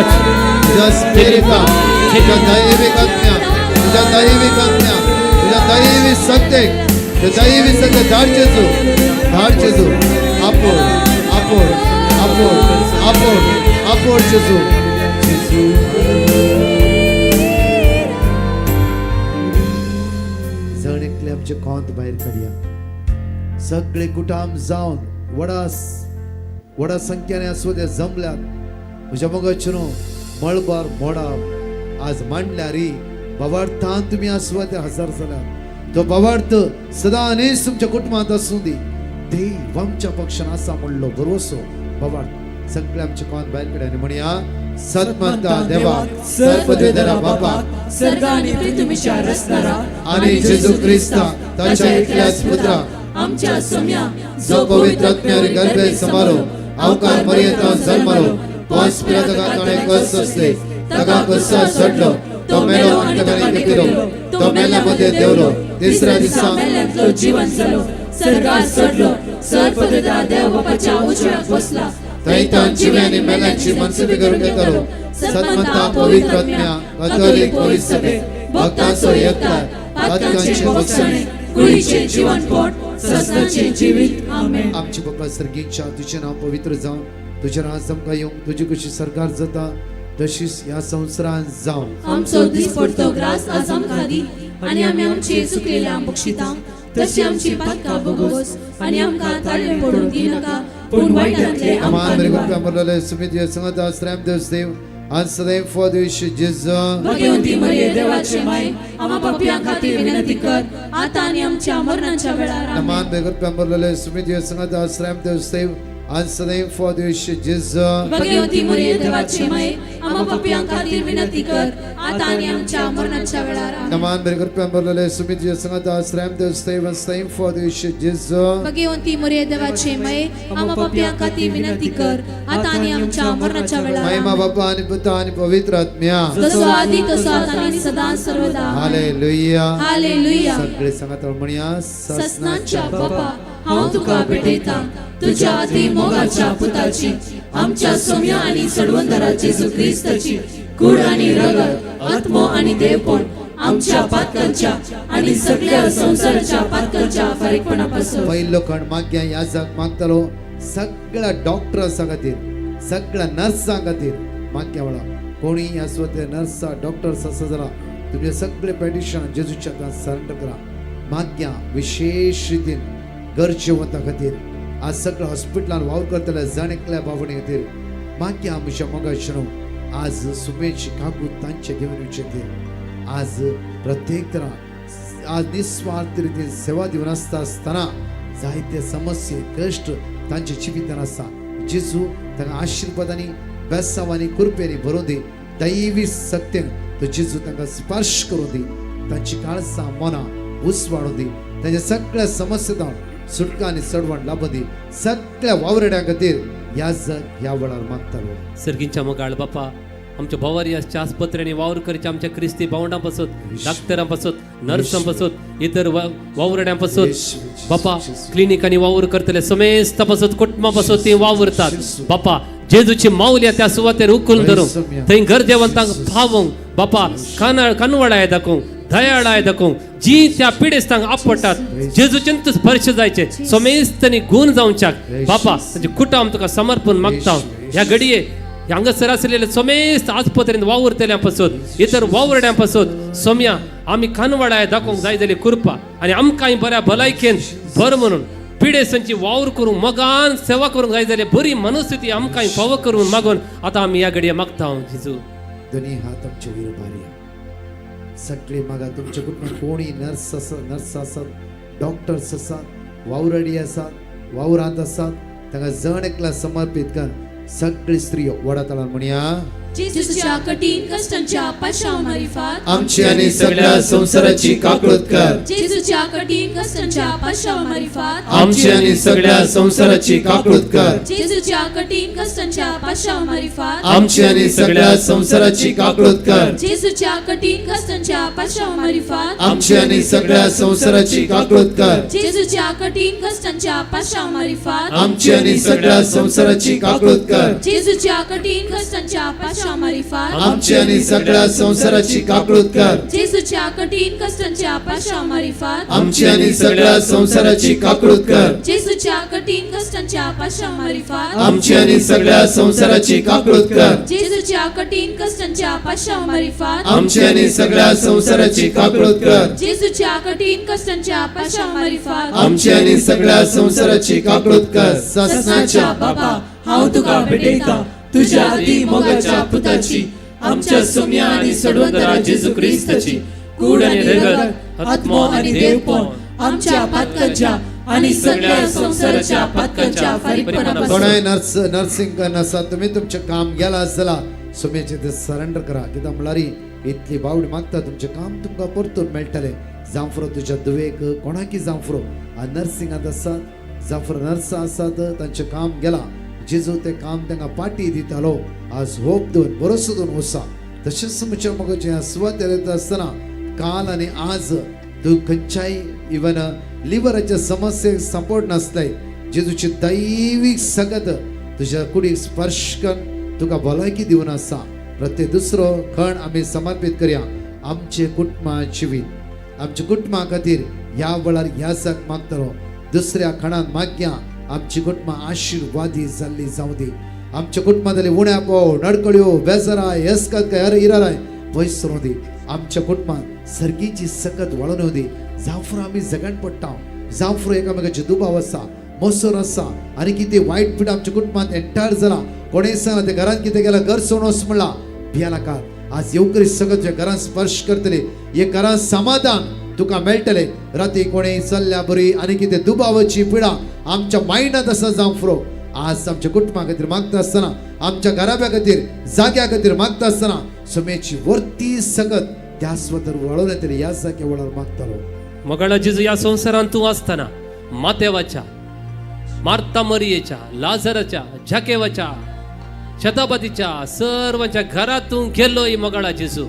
touch. तुझ्या स्पिरिट तुझ्या दैविक आज्ञा तुझ्या दैविक आज्ञा तुझ्या दैविक सत्य तुझ्या दैविक सत्य धाड जेजू आपोड आपोड आपोड आपोड आपोड जेजू जण एकले आमचे कोंत भायर काडया सगळे कुटाम जावन वडा संख्याने असू दे जमल्यात म्हज्या मोगाचेनो मळबार मोडा आज मांडल्या री भावार्थान तुम्ही आसवा ते हजार जाल्यात तो भावार्थ सदा अनेस तुमच्या कुटुंबात असू दे देव आमच्या पक्षान आसा म्हणलो भरोसो भावार्थ सगळे आमचे कोण भायर कडेन म्हणया सतमंता देवा सर्वदेदरा बापा सर्ग आणि पृथ्वीच्या रचणारा आणि जेजू ख्रिस्ता ताच्या एकल्याच पुत्रा आमच्या सौम्या जो पवित्र आत्म्याने गर्भे समारो अवकार मर्यादा जन्मलो पाच पिरातकाने कस असले तगा कसा सडलो तो मेलो आणि तगाने किलो तो मेल्यामध्ये देवलो तिसऱ्या दिवसा मेल्यांतलो जीवन जालो सर्गात सोडलो सर्वदेदरा देव बापाच्या उजव्याक बसला तैतान जिव्याने मेल्यांची मनसुबी करून घेतलो सतमंता पवित्र आत्म्या कॅथोलिक पवित्र सभे भक्तांचो एकता पातकांचे बक्षणे कुळीचे जीवन पोट सस्ताचे जीवित आमेन. आमचे बाबा सर्गीच्या तुझे नाव पवित्र जावन तुझे राज आमकां येवंक तुजी कशी सरकार जाता तशीच ह्या संवसारान जावन आमचो दिसपडतो ग्रास आज आमकां दी आनी आमी आमचे चुकलेल्या बक्षितां तशी आमची पातकां भोगोस आनी आमकां ताळये पडून दिनाका पूण वायटांतले आमान आमकां मेरे निवार. गुप्ता मरलेले सुमित संगत आश्रम देव देव आज सदैव फॉर जेजू भगवंती मरिये देवाचे माय आम्हा पापियां खातीर विनंती कर आता आनी आमच्या मरणाच्या वेळार आमेन. आमान मेरे गुप्ता मरलेले सुमित संगत आश्रम देव देव आज सदैव फॉर जेजू भगवंती मरिये देवाचे माय आम्हा पापियां खातीर विनंती कर आता आनी आमच्या मरणाच्या वेळार आमेन. आमान मेरे गुप्ता मरलेले सुमित संगत आश्रम देव देव आज सदैव फॉर जेजू भगवंती मरिये देवाचे माय आम्हा पापियां खातीर विनंती कर आता आनी आमच्या मरणाच्या वेळार महिमा आमेन. बापा आणि पुत्र आणि पवित्र आत्म्या तसो आदी तसो आता आनी सदा सर्वदा आमेन. हालेलुया हालेलुया. सगळे सांगत म्हणया ससनांच्या बापा हांव तुका भेटयता तुझ्या अति मोगाच्या पुताची आमच्या सौम्या आणि सडवंदराची जेजू ख्रिस्ताची कूड आणि रगत आत्मो आणि देवपण आमच्या पातकांच्या आणि सगळ्या संसाराच्या पातकांच्या फारीकपणापासून पहिलो खंड माग्या याजक मागतलो सगळ्या डॉक्टरांसां खातीर सगळ्या नर्सां खातीर माग्या वळा कोणी आसो ते नर्सा डॉक्टर्स आसा जाल्यार तुमचे सगळे पेटिशन जेजूच्या हातांत सरेंडर करा माग्या विशेष रितीन गरजेवंतां खातीर आज सगळ्या हॉस्पिटलान वावर करतले जण एकल्या बाबणे खातीर माग्या आमच्या मोगाचेनो आज सुमेश काकू तांचे घेवन खातीर आज प्रत्येक तरां आज निस्वार्थ रितीन सेवा दिवन आसतना जायते समस्ये कश्ट तांचे जिवितान आसा जेजू तांकां आशिर्वादांनी बेसांवांनी कृपेनी भरून दी दैवी सत्यान तो जेजू तांकां स्पर्श करून दी तांची काळजां मनां उसवाडून दी तांच्या सगळ्या समस्येतां सुटका आनी सडवण लाभ दी सगळ्या वावरड्यां खातीर ह्या वेळार मागतालो सर्गींच्या मोगाळ बापा आमच्या भवारियाच्या आस्पत्र्यांनी वावर करचे आमच्या क्रिस्ती भावंडां पासून डाक्टरां पासून नर्सां पासून इतर वावरड्यां पासून बापा क्लिनिकांनी वावर करतले समेस्त पासून कुटुंबा पासून ती वावरतात बापा जेजूची माऊल्या त्या सुवातेर उखलून धरूंक थंय गरजेवंतांक भावोंक बापा कानवडाय दाखोवंक दयाळाय दाखोवंक जी त्या पिडेस्तांक आपटात जेजूचे स्पर्श जायचे समेस्तनी गुण जावच्याक बापा ताचे कुटुंब तुका समर्पण मागता ह्या घडये हांगासर आसलेले समेस्त आजपर्यंत वावरतल्यां पासून इतर वावरड्यां पासून सोम्या आमी कानवडाय दाखोवंक जाय जाल्यार कृपा आनी आमकांय बऱ्या भलायकेन भर म्हणून पिडेसांची वावर करूंक मोगान सेवा करूंक जाय जाल्यार बरी मनस्थिती आमकांय फावो करून मागून आतां आमी ह्या घडये मागता जेजू दोन्ही हात आमचे वयर बारया सगळे मागा तुमचे कुटुंबात कोणी नर्स आसात डॉक्टर्स आसात वावरडी आसात वावरांत आसात तांकां जण एकला समर्पित कर सगळी स्त्रियो वडाताळान म्हणया जेजूच्या कठीण कष्टांच्या पश्चामारिफात आमची आणि सगळ्या संसाराची काकळूत कर जेजूच्या कठीण कष्टांच्या पश्चामारिफात आमची आणि सगळ्या संसाराची काकळूत कर जेजूच्या कठीण कष्टांच्या पश्चामारिफात आमची आणि सगळ्या संसाराची काकळूत कर जेजूच्या कठीण कष्टांच्या पश्चामारिफात आमची आणि सगळ्या संसाराची काकळूत कर जेजूच्या कठीण कष्टांच्या पश्चामारिफात आमची आणि सगळ्या संसाराची काकळूत कर जेजूच्या कठीण कष्टांच्या पाशा मारिफात आमची आणि सगळ्या संसाराची काकळूत कर. जेजूच्या कठीण कष्टांच्या पाशा मारिफात आमची आणि सगळ्या संसाराची काकळूत कर. जेजूच्या कठीण कष्टांच्या पाशा मारिफात आमची आणि सगळ्या संसाराची काकळूत कर. जेजूच्या कठीण कष्टांच्या पाशा मारिफात आमची आणि सगळ्या संसाराची काकळूत कर. जेजूच्या कठीण कष्टांच्या पाशा मारिफात आमची आणि सगळ्या संसाराची काकळूत कर. ससनाच्या बाबा हांव तुका भेटयता तुझ्या अति मोगाच्या पुताची आमच्या सोम्या आणि सडवंतरा जेजू ख्रिस्ताची कूड आणि रगत आत्मो आणि देवपण आमच्या पातकांच्या आणि सगळ्या संसाराच्या पातकांच्या फारीकपणापासून कोणाय नर्सिंग करनासा तुम्ही तुमचे काम गेला आसला सुमेचे ते सरेंडर करा कित्याक म्हळ्यार इतली बावडी मागता तुमचे काम तुमकां परतून मेळटले. जांफरो तुज्या दुवेक कोणाकी जांफरो आ नर्सिंगांत आसात जांफरो नर्स आसात तांचे काम गेला जेजू ते काम तांकां पाटी दितालो. आज होप दोन भरोसो दोन वसा तशेंच म्हज्या मगोचे सुवात येता आसतना काल आनी आज तूं खंयच्याय इवन लिव्हराच्या समस्येक सपोर्ट नासताय जेजूची दैवीक सगत तुझ्या कुडीक स्पर्श करून तुका भलायकी दिवन आसा. प्रत्येक दुसरो खण आमी समर्पित करया. आमचे कुटुंबा जिवीत आमच्या कुटुंबा खातीर ह्या वेळार ह्या जाग मागतलो. दुसऱ्या खणान मागया आमची कुटुंबा आशिर्वादी जाल्ली जावं दी. आमच्या कुटुंबातली उण्यापो नडकड्यो बेजाराय येसकाय इराराय पयस दी. आमच्या कुटुंबात सर्गीची सकत वळून दी. जांफरो आमी जगण पडटा जांफरो एकामेकाचे दुबाव आसा मोसोर आसा आनी कितें वायट पीड आमच्या कुटुंबात एंटायर जाला. कोणें सांगला ते घरांत कितें केला घर सोडून म्हणला भिया नाकात. आज येवकरी सगत जे घरांत स्पर्श करतले हे घरांत समाधान तुका मेळटले. राती कोणें चल्ल्या बरी आनी कितें दुबावाची पिडा आमच्या मायंडात आसा जांफरो आज आमच्या कुटुंबा खातीर मागता आसतना आमच्या घराब्या खातीर जाग्या खातीर मागता आसतना सुमेची वर्ती सगत त्या स्वतर वळोवन येतली ह्या जाग्या वेळार मागतालो. मगाळा जेजू या संसारात तू असताना मातेवाच्या मार्ता मरियेच्या लाझराच्या झाकेवाच्या शतापतीच्या सर्वांच्या घरात तू गेलोय मगाळा जेजू.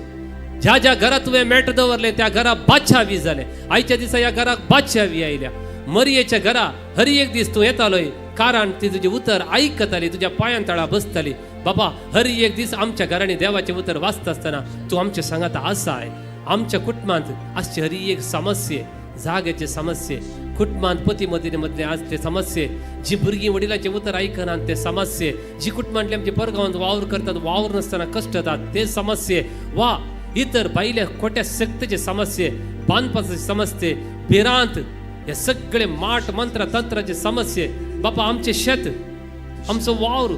ज्या ज्या घरात तुवें मेट दवरले त्या घरा बादशावी जाले. आयच्या दिसा या घराक बादशावी आयल्या. मरियेच्या घरा हरी एक दीस तू येतालोय कारण ती तुझे उतर आयकताली तुझ्या पांयां तळा बसताली. बाबा हरी एक दीस आमच्या घरांनी देवाचे उतर वाचता असताना तू आमच्या सांगात आसाय. आमच्या कुटुंबात अशी हरी एक समस्ये जागेचे समस्ये कुटुंबात पती मदीने आज ते समस्ये जी भुरगीं वडिलांचे उतर आयकनात ते समस्ये जी कुटुंबातले आमचे परगांवांत वावर करतात वावर नसताना कष्ट जातात ते समस्ये वा इतर बायल्या खोट्या सक्तीचे समस्ये बांदपाचे समस्ये बेरांत हे सगळे माट मंत्र तंत्राचे समस्ये बाबा आमचे शेत आमचं वावर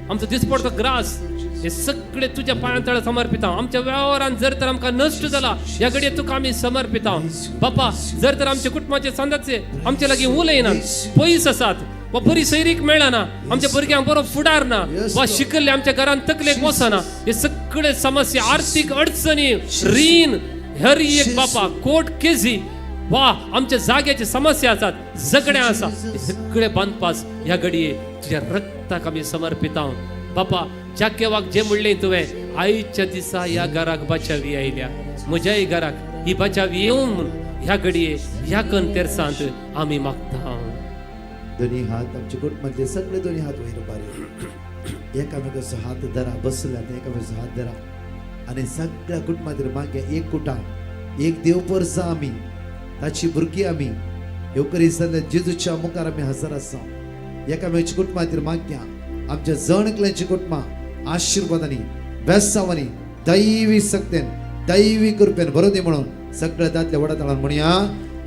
आमचं दिसपडतो ग्रास हे सगळे तुझ्या पायांतळा समर्पित आहोत. आमच्या व्यवहारांत जर तर आमकां नष्ट जाला या घडये तुका आमी समर्पित आहोत. बापा जर तर आमच्या कुटुंबाचे संदाचे आमचे लागीं उलयना पयस आसात वा बरी सैरीक मेळना आमच्या भुरग्यांक बरो फुडार ना वा शिकल्ले आमच्या घरांत तकलेक वचना हे सगळे समस्या आर्थीक अडचणी रीण हर एक बापा कोर्ट केसी वा आमच्या जाग्याची समस्या आसात झगड्या आसा सगळे बांदपास ह्या घडये तुझ्या रक्ताक आमी समर्पित आहोत. बापा ज्या केव्हाक जे म्हणले तुवें आयच्या दिसा ह्या घराक बाचावी आयल्या म्हज्याय घराक ही बाचावी येवन ह्या घडये ह्या तेरसांत आमी मागता. दोन्ही हात आमचे कुटुंबातले सगळे दोन्ही हात वयर उबारे एकामेकाचो हात धरा बसल्यात एकामेकाचो हात धरा आणि सगळ्या कुटुंबातील मागे एक कुटा एक देवपर्स आमी ताची भुरगीं आमी येवकरी सल्ले जेजूच्या मुखार आमी हजर आसा. एकामेकाच्या कुटुंबातील माग्या आमच्या जणकल्याची कुटुंबा आशिर्वादांनी बेसावांनी दैवी सक्तेन दैवी कृपेन भरोदी म्हणून सगळ्या दादल्या वडा तळान म्हणया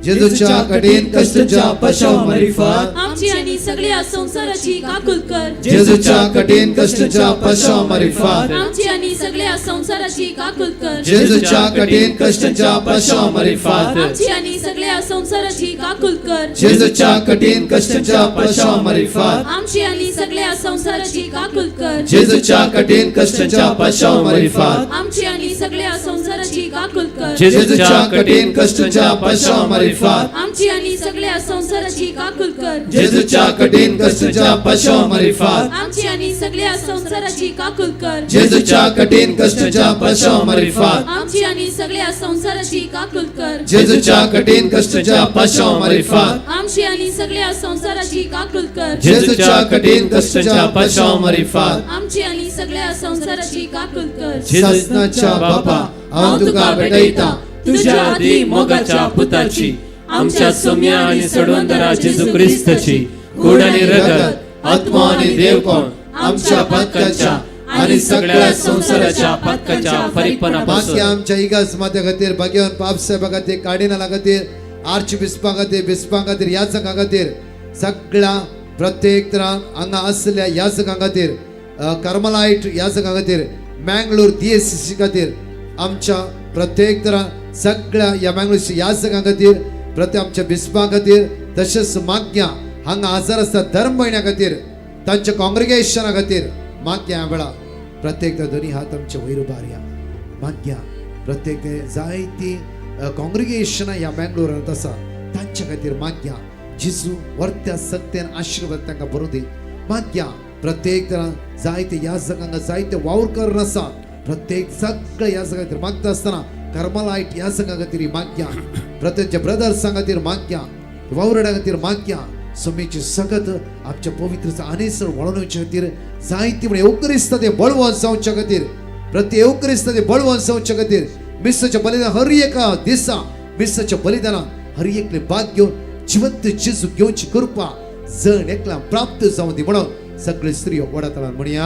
जेजूच्या कठीण कष्टाच्या पशाव मारिफात आमची आणि सगळ्या संसाराची काकूल कर. जेजूच्या कठीण कष्टाच्या पशाव मारिफात आमची आणि सगळ्या संसाराची काकूल कर. जेजूच्या कठीण कष्टाच्या पशाव मारिफात आमची आणि सगळ्या संसाराची काकूल कर. जेजूच्या कठीण कष्टाच्या पशाव मारिफात आमची आणि सगळ्या संसाराची काकूल कर. जेजूच्या कठीण कष्टाच्या पशाव मारिफात आमची आणि सगळ्या संसाराची काकूल कर. जेजूच्या कठीण कष्टाच्या पशाव मारिफात आमची आणि सगळ्या संसाराची संसाराची काकूल कर जेजूच्या कठीण कष्टाच्या पाशाव मारिफात आमची आणि सगळ्या संसाराची काकूल कर जेजूच्या कठीण कष्टाच्या पाशाव मारिफात आमची आणि सगळ्या संसाराची काकूल कर जेजूच्या कठीण कष्टाच्या पाशाव मारिफात आमची आणि सगळ्या संसाराची काकूल कर जेजूच्या कठीण कष्टाच्या पाशाव मारिफात आमची आणि सगळ्या संसाराची काकूल कर शासनाच्या बापा हांव तुका भेटयता तुझ्या आदी मोगाच्या पुताची आमच्या सौम्या आणि सडवंदरा जेजू ख्रिस्ताची कूड आणि रगत आत्मा आणि देवपण आमच्या पातकाच्या आणि सगळ्या संसाराच्या पातकाच्या फरीकपणापासून बाकी आमच्या इगास मात्या खातीर भाग्यवान पापसाहेबा खातीर कार्डिनला खातीर आर्च बिस्पा खातीर बिस्पा खातीर याजकां खातीर सगळ्या प्रत्येक तरां हांगा आसलेल्या याजकां खातीर कर्मलायट याजकां खातीर मँगलोर DSCC खातीर आमच्या प्रत्येक तरां सगळ्या या मँगलोरच्या याजकां खातीर प्रत्येक आमच्या बिस्पा खातीर तशेंच माग्या हांगा हजर आसता धर्म भयण्यां खातीर तांच्या कॉंग्रिगेशना खातीर माग्या ह्या वेळा प्रत्येक दोनी हात आमचे वयर उबारया माग्या प्रत्येक जायती कॉंग्रिगेशनां ह्या मँगलोरांत आसा तांच्या खातीर माग्या जेजू वर्त्या सत्यान आशीर्वाद तांकां बरों दी माग्या प्रत्येक तरां जायते याजकांक जायते वावरकर आसा प्रत्येक सगळ्या याजकां खातीर मागता आसतना कर्मलायट याजकां खातीर माग्या प्रत्येकच्या ब्रदर्सां खातीर माग्या वावरड्यां खातीर माग्या समेची सगत आमच्या पवित्र आनेसर वळोवच्या खातीर जायती म्हणजे येवक्रिस्त ते बळवंत जावच्या खातीर प्रत्येक येवक्रिस्त ते बळवंत जावच्या खातीर मिस्साच्या बलिदान हर एका दिसा मिस्साच्या बलिदानात हर एकले भाग घेवन जिवंत जेजू घेवची कृपा जण एकला प्राप्त जावं दी म्हणून सगळे स्त्रियो वडातळान म्हणया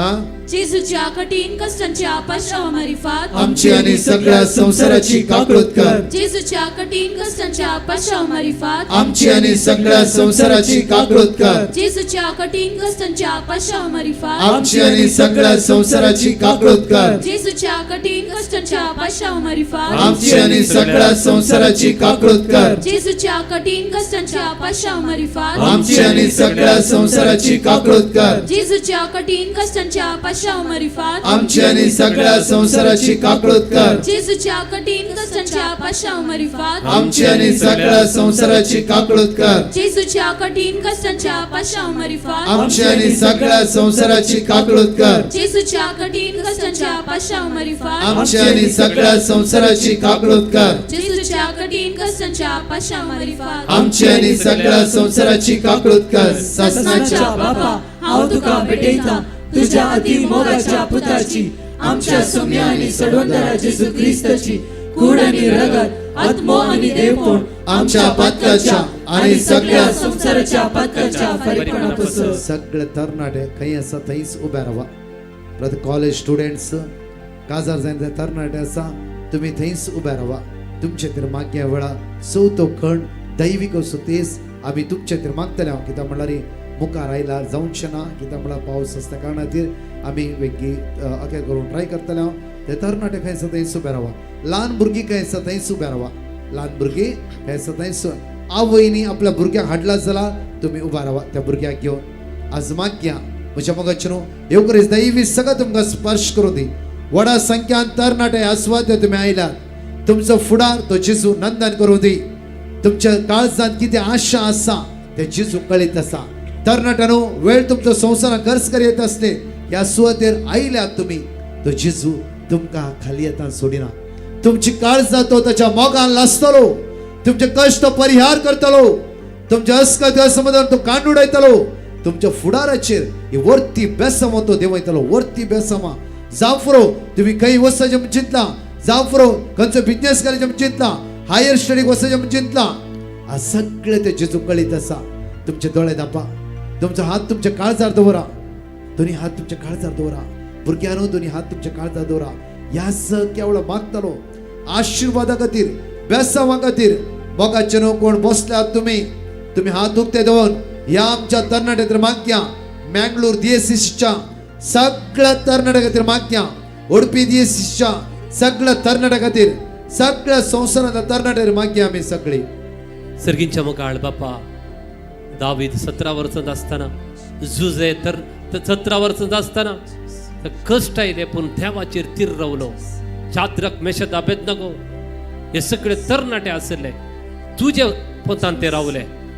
जेजूच्या कठीण कष्टांच्या पाशाव मारिफात आमची आणि सगळ्या संसाराची काकळूत कर जेजूच्या कठीण कष्टांच्या पाशाव मारिफात आमची आणि सगळ्या संसाराची काकळूत कर जेजूच्या कठीण कष्टांच्या पाशाव मारिफात आमची आणि सगळ्या संसाराची काकळूत कर जेजूच्या कठीण कष्टांच्या पाशाव मारिफात आमची आणि सगळ्या संसाराची काकळूत कर जेजूच्या कठीण कष्टांच्या पाशाव मारिफात आमची आणि सगळ्या संसाराची काकळूत कर जेजूच्या कठीण कष्टांच्या पाशाव मारिफात आमची आणि सगळ्या संसाराची काकळूत कर जेजूच्या कठीण कष्टांच्या पाशाव मारिफात आमची आणि सगळ्या संसाराची काकळूत कर जेजूच्या कठीण कष्टांच्या पाशाव मारिफात आमची आणि सगळ्या संसाराची काकळूत कर जेजूच्या कठीण कष्टांच्या पाशाव मारिफात आमची आणि सगळ्या संसाराची काकळूत कर जेजूच्या कठीण कष्टांच्या पाशाव मारिफात आमची आणि सगळ्या संसाराची काकळूत कर शासनाच्या बापा हांव तुका भेटयता तुझ्या अति मोगाच्या पुताची आमच्या सौम्या आणि सडवंदरा जेजू ख्रिस्ताची कूड आणि रगत आत्मो आणि देवपण आमच्या पातकाच्या आणि सगळ्या संसाराच्या पातकाच्या फरीकपणापासून सगळे तरणाटे खंय आसा थंयच उभे रावा प्रत्येक कॉलेज स्टुडंट्स काजार जायन तरणाटे आसा तुम्ही थंयच उभे रावा तुमचे खातीर मागया वेळा चवथो खंड दैवीक असो तेच आमी तुमचे खातीर मागतले हांव कित्याक म्हणल्यार मुखार आयला जावचें ना कित्याक म्हळ्यार पावस आसल्या कारणातीर आमी वेगळी अके करून ट्राय करतले हांव ते तरणाटे खंय आसा थंयच उबे रावा ल्हान भुरगीं खंय आसा थंयच उबे रावा ल्हान भुरगीं खंय आसा थंयच आवयनी आपल्या भुरग्याक हाडला जाल्यार तुमी उबा रावा त्या भुरग्याक घेवन आज मागया म्हज्या मोगाचे न्हू येवकरीस दैवी सगळं तुमकां स्पर्श करूं दी व्हडा संख्यान तरणाटे आस्वाद तुमी आयल्यात तुमचो फुडार तो जेजू नंदन करूं दी तुमच्या काळजांत कितें आशा आसा ते जेजू कळीत आसा तरणाट्यानो वेळ तुमचो संवसारात खर्च करीत असले ह्या सुवातेर आयल्यात तुमी तो जेजू तुमकां खाली येता सोडिना तुमची काळजां तो ताच्या मोगान लासतलो तुमचे कश्ट परिहार करतलो तुमच्या अस्कत असमाधान तो कांड उडयतलो तुमच्या फुडाराचेर ही वर्ती बेसमो तो देवयतलो वर्ती बेसमा जावफरो तुम्ही खंय वचचें म्हूण चिंतला जावफरो खंयचो बिझनेस करचें म्हूण चिंतला हायर स्टडीक वचचें म्हूण चिंतला आ सगळें ते जेजू कळीत आसा तुमचे दोळे धापा तुमचो हात तुमच्या काळजार दवरा दोन्ही हात तुमच्या काळजार दवरा भुरग्यांनो दोन्ही हात तुमच्या काळजार दवरा ह्या केवळ मागतलो आशीर्वादा खातीर बेसावा खातीर मोगाचे न्हू कोण बसल्यात तुम्ही हात उक्ते दवरून ह्या आमच्या तरणाट्यां मागया मँगलोर DSCच्या सगळ्या तरणाट्यां खातीर मागया उडपी DSCच्या सगळ्या तरणाट्यां खातीर सगळ्या संवसारांतल्या तरणाट्यां मागया आमी सगळी सर्गींच्या मुखार बापा दावीद 17 वर्सांचो आसतना जुजे तर 17 वर्सांचो आसतना कश्ट आयले पूण देवाचेर तीर रावलो शाद्रक मेशक अबेदनगो हे सगळे तरणाटे आसले तुझे पोतान ते रावले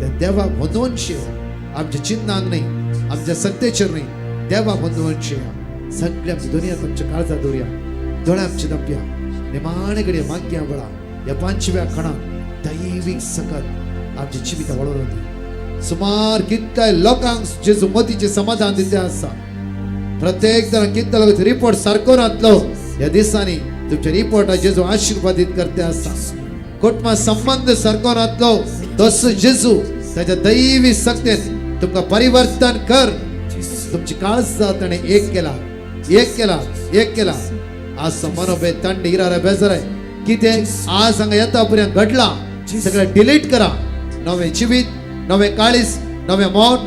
त्या देवाक वंदवंशी आमच्या चिन्हांक नाही, आमच्या सत्तेचेर नाही, देवाक वंदवंशी सगळ्या आमच्या दुनिया तुमच्या काळजात दवरया, दोळे आमचे दापया, निमाणे घडये मागया बळा या 5व्या खणाक दैवीक सकत आमची जिवितां वळोवन दी. सुमार कितल्या लोकांक जेजू मतीचे समाधान दिते आसा. प्रत्येक जण कितलो रिपोर्ट सारको रातलो या दिसांनी तुमच्या रिपोर्टा जेजू आशीर्वादित करते आसा. कुटुंबा संबंध सारको रातलो तसो जेजू त्याच्या दैवी सत्तेत तुमकां परिवर्तन कर. तुमची काळजां ताणें एक केला. आज मनोभेद थंड इरारे बेजारे कितें आज हांगा येता पर्यंत घडला सगळें डिलीट करा. नवे जिवीत, नवे काळीस, नवे मौत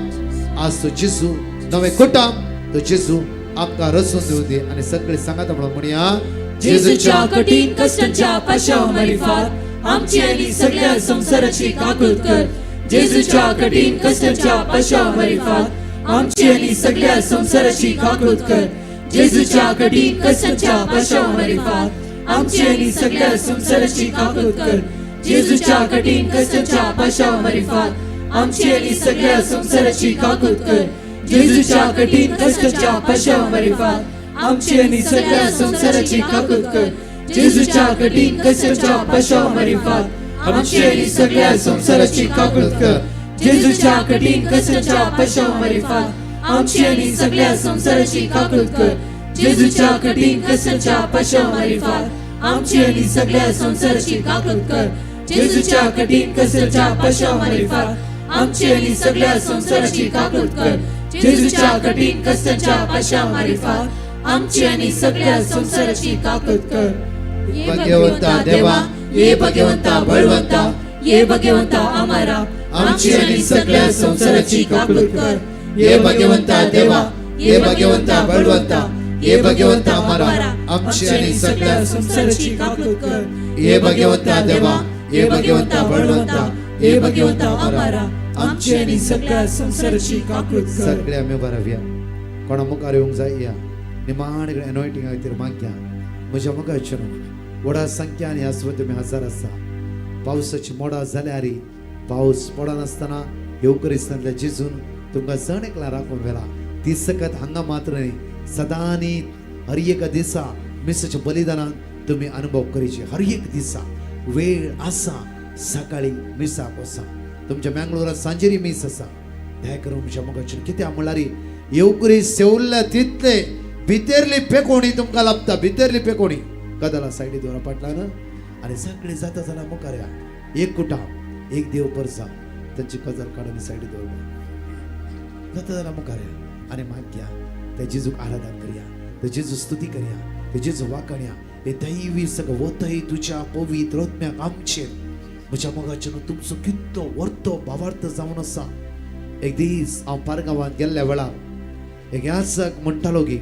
आज तो जेजू, नवे कुटुंब तो जेजू आमकां रचून दिवं दी. आणि सगळे सांगात म्हणून म्हणया जेजूच्या कठीण कष्टांच्या पाशाव मारिफात आमची आणि सगळ्या संसाराची काकूत कर. जेजूच्या कठीण कष्टांच्या पाशाव मारिफात आमची आणि सगळ्या संसाराची काकूत कर. जेजूच्या कठीण कष्टांच्या पाशाव मारिफात आमची आणि सगळ्या संसाराची काकूत कर. जेजूच्या कठीण कष्टांच्या पाशाव मारिफात आमची आणि सगळ्या संसाराची काकूत कर. जेजूच्या कठीण कष्टांच्या पाशाव मारिफात आमची आणि सगळ्या संसाराची काकूत कर. जेजूच्या कठीण कष्टांच्या पाशाव मारिफात आमची आणि सगळ्या संसाराची काकूत कर. जेजूच्या कठीण कष्टांच्या पाशाव मारिफात आमची आणि सगळ्या संसाराची काकूत कर. जेजूच्या कठीण कष्टांच्या पाशाव मारिफात आमची आणि सगळ्या संसाराची काकूत कर. जेजूच्या कठीण कष्टांच्या पाशाव मारिफात आमची आणि सगळ्या संसाराची काकूत कर. जेजूच्या कठीण कष्टांच्या पाशाव मारिफात आमची आणि सगळ्या संसाराची काकूत कर. भाग्यवंता देवा, ये भाग्यवंता बळवंता, ये भाग्यवंता आम्हारा आमची आणि सगळ्या संसाराची काकूत कर. ये भाग्यवंता देवा, ये भाग्यवंता बळवंता, ये भाग्यवंता आम्हारा आमची आणि सगळ्या संसाराची काकूत कर. ये भाग्यवंता देवा, ये भाग्यवंता बळवंता, ये भाग्यवंता आम्हारा आमची आणि सगळ्या संसाराची काकूत कर. सगळ्या आमी बरव्या कोणा मुखार येवंक जाय या निमाण एनॉयटिंगा खातीर मागया. म्हज्या मुखाचेर व्हडा संख्यान आसव तुमी हजर आसा. पावसाची मोडां जाल्यार पावस पडनासतना येवकरिस्तांतल्या जेजून तुमकां जण एकला राखून व्हेला. ती सकत हांगा मात्र न्ही, सदांनी हर एक दिसा मिसाच्या बलिदानान तुमी अनुभव करीचे. हर एक दिसा वेळ आसा सकाळी मिसाक वसा. तुमच्या मँगलोरात सांजेरी मीस आसा. दया करून म्हज्या मुखाचेर कित्याक म्हळ्यार येवकरी सेवल्ल्या तितले भितरली पेकोणी तुमकां लाभता. भितरली पेकोणी कदला सायडी दवरा पाटलान आनी सगळें जाता जाल्यार मुखार या. एक कुटाम, एक देव परसा तांची कजल काडून सायडी दवरल्या. जाता जाल्यार मुखार या आनी मागया. त्या जेजूक आराधन करया, त्या जेजू स्तुती करया, त्या जेजू वाकण्या. हे दैवी सगळं वतय तुझ्या पवित्र आत्म्याक आमचेर. म्हज्या मोगाचेर तुमचो कितलो वर्तो भावार्थ जावन आसा. एक दीस हांव पारगांवांत गेल्ल्या वेळार एक याचक म्हणटालो की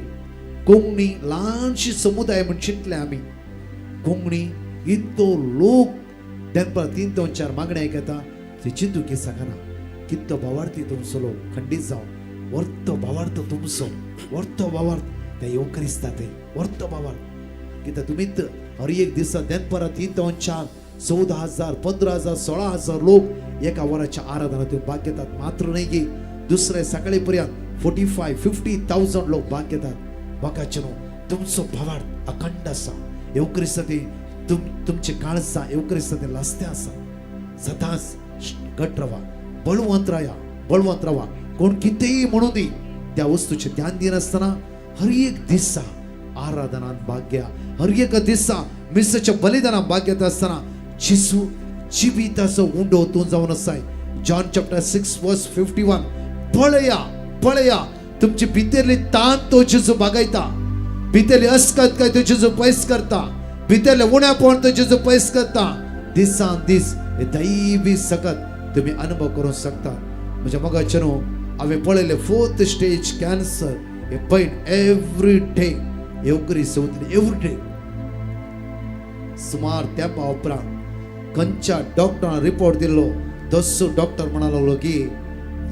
कोंकणी ल्हानशी समुदाय म्हण चिंतले आमी. कोंकणी इतलो लोक दनपार 3 ते 4 मागणे आयकता ती चिंतू की सकाना. कितलो भावार्थी तुमचो लोक खंडीत जावन वर्तो भावार्थ तुमचो वर्तो भावार्थ ते येवकरिस्ता ते वर्तो भावार्थ कित्याक तुमीच हर एक दिसा दनपारा 3 ते 4 14,000 15,000 16,000 लोक एका वराच्या आराधनातून भाग घेतात. मात्र नाही की दुसरे सकाळी पर्यंत 45-50,000 लोक भाग घेतात. वाकाचनो तुमचो भावार्थ अखंड आसा. येवकरिस्ता ते तुमचे काळजा येवकरिस्ता ते लास्ते आसा. सदांच घट रावा, बळवंत रावा. कोण कितेंय म्हणू दी त्या वस्तूचे ध्यान दिनासतना हर एक दिसा आराधनात भाग घ्या. हर एक दिसा मिसाच्या बलिदानात भाग घेता असताना जेजू जिविताचो उंडो ओतून जावन आसाय. जॉन चॅप्टर 6 वर्स 51 पळया तुमची भितरली ताण तो जेजू भागयता. भितरली अस्कत काय तो जेजू पयस करता. भितरले उण्यापण तो जेजू पयस करता. दिसान दीस हे दैवी सकत तुम्ही अनुभव करू शकता. म्हज्या मोगाचेनो हांवें पळयले 4th स्टेज कॅन्सर हे पैन एवरी डे येवकरी चवथी एवरी डे. सुमार तेंपा उपरांत खंयच्या डॉक्टरान रिपोर्ट दिल्लो तसो डॉक्टर म्हणा लागलो की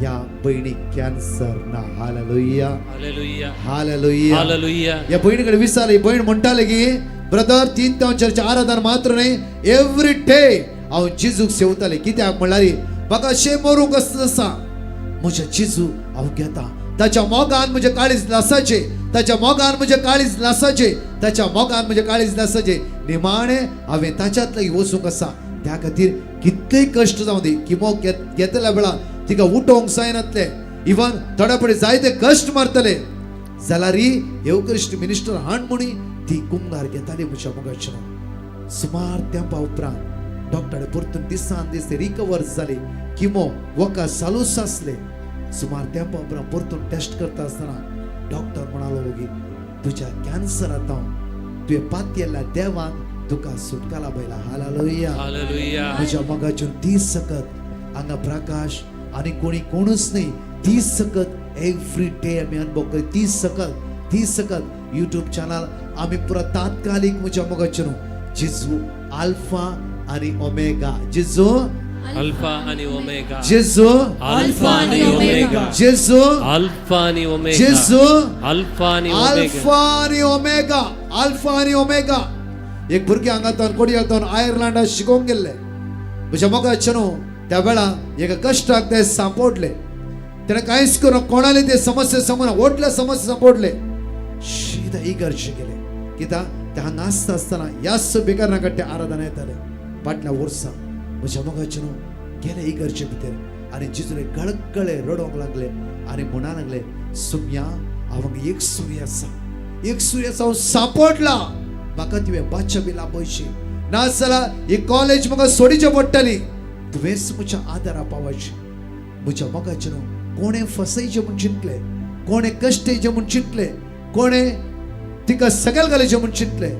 या बहिणीक कॅन्सर ना. Hallelujah, hallelujah, hallelujah, hallelujah. या बहिणीकडे विचारले. बहीण म्हणटाले की ब्रदर 3 ते 4 आराधना मात्र नाही एवरी डे हांव जेजूक सेवताले. कित्याक म्हणल्यार म्हाका अशें मरूंक आसा म्हजे जेजू हांव घेता ताच्या मोगान म्हजे काळीज लासाचे ताच्या मोगान म्हजे काळीज लासाचे ताच्या मोगान म्हजे काळीज लासाचे निमाणे हांवें ताच्यात लागीं वचूंक आसा त्या खातीर कितलेय कश्ट जावं दी किमो घेतल्या वेळार तिका उठोवंक जायनातले इवन थोड्या फुडें जायते कश्ट मारतले जाल्यार येवक्रिस्ट मिनिस्टर हाण म्हणी ती कुंभार घेताली म्हज्या मोगाचें सुमार तेंपा उपरांत डॉक्टरान परतून दिसान दीस रिकवर जाली किमो वखद चालूच आसले सुमार तेंपा उपरांत परतून टेस्ट करता आसतना डॉक्टर म्हणालो ओगी तुज्या कॅन्सरांत तुवें पातयेल्ल्या देवान तुका सुटकाला बैला हालेलुया हालेलुया म्हज्या मोगाचें ती सकत हांगा प्रकाश आनी कोणूच न्ही ती सकत एवरी डे आमी अनुभव करी ती सकत यूट्यूब चॅनल आमी पुरा तात्कालिक म्हज्या मोगाचें जेजू अल्फा आनी ओमेगा जेजू अल्फा आणि ओमेगा जेजू अल्फा आणि ओमेगा जेजू अल्फा आणि ओमेगा जेजू अल्फा आणि ओमेगा अल्फा आनी ओमेगा अल्फा आनी ओमेगा एक भुरगे हांगातून कोडयातून आयर्लंडात शिकोवंक गेल्ले म्हज्या मोगाचें त्या वेळार एका कश्टाक ते सांपडले तेणें कांयच करून कोणाले ते समस्या समोर व्हडले समस्या सांपडले सीधा इगर्जे गेले कित्याक ते हांगा आसता आसतना ह्याच बेकारणा कट्टे आराधना येताले फाटल्या वर्सा म्हज्या मोगाचें गेले इगर्जे भितर आनी जिजुले गळगळे रडोंक लागले आनी म्हणा लागले सुम्या हांव एक सूर्य आसा हांव सांपडला म्हाका तुवें बादशा बी लाभयची ना जाल्यार ही कॉलेज म्हाका सोडीची पडटली तुवेंच म्हज्या आदारा पावची म्हज्या मोगाचें कोणें फसयचें म्हूण चिंतलें कोणें कश्टेचें म्हूण चिंतलें कोणें तिका सकयल घालचें म्हूण चिंतलें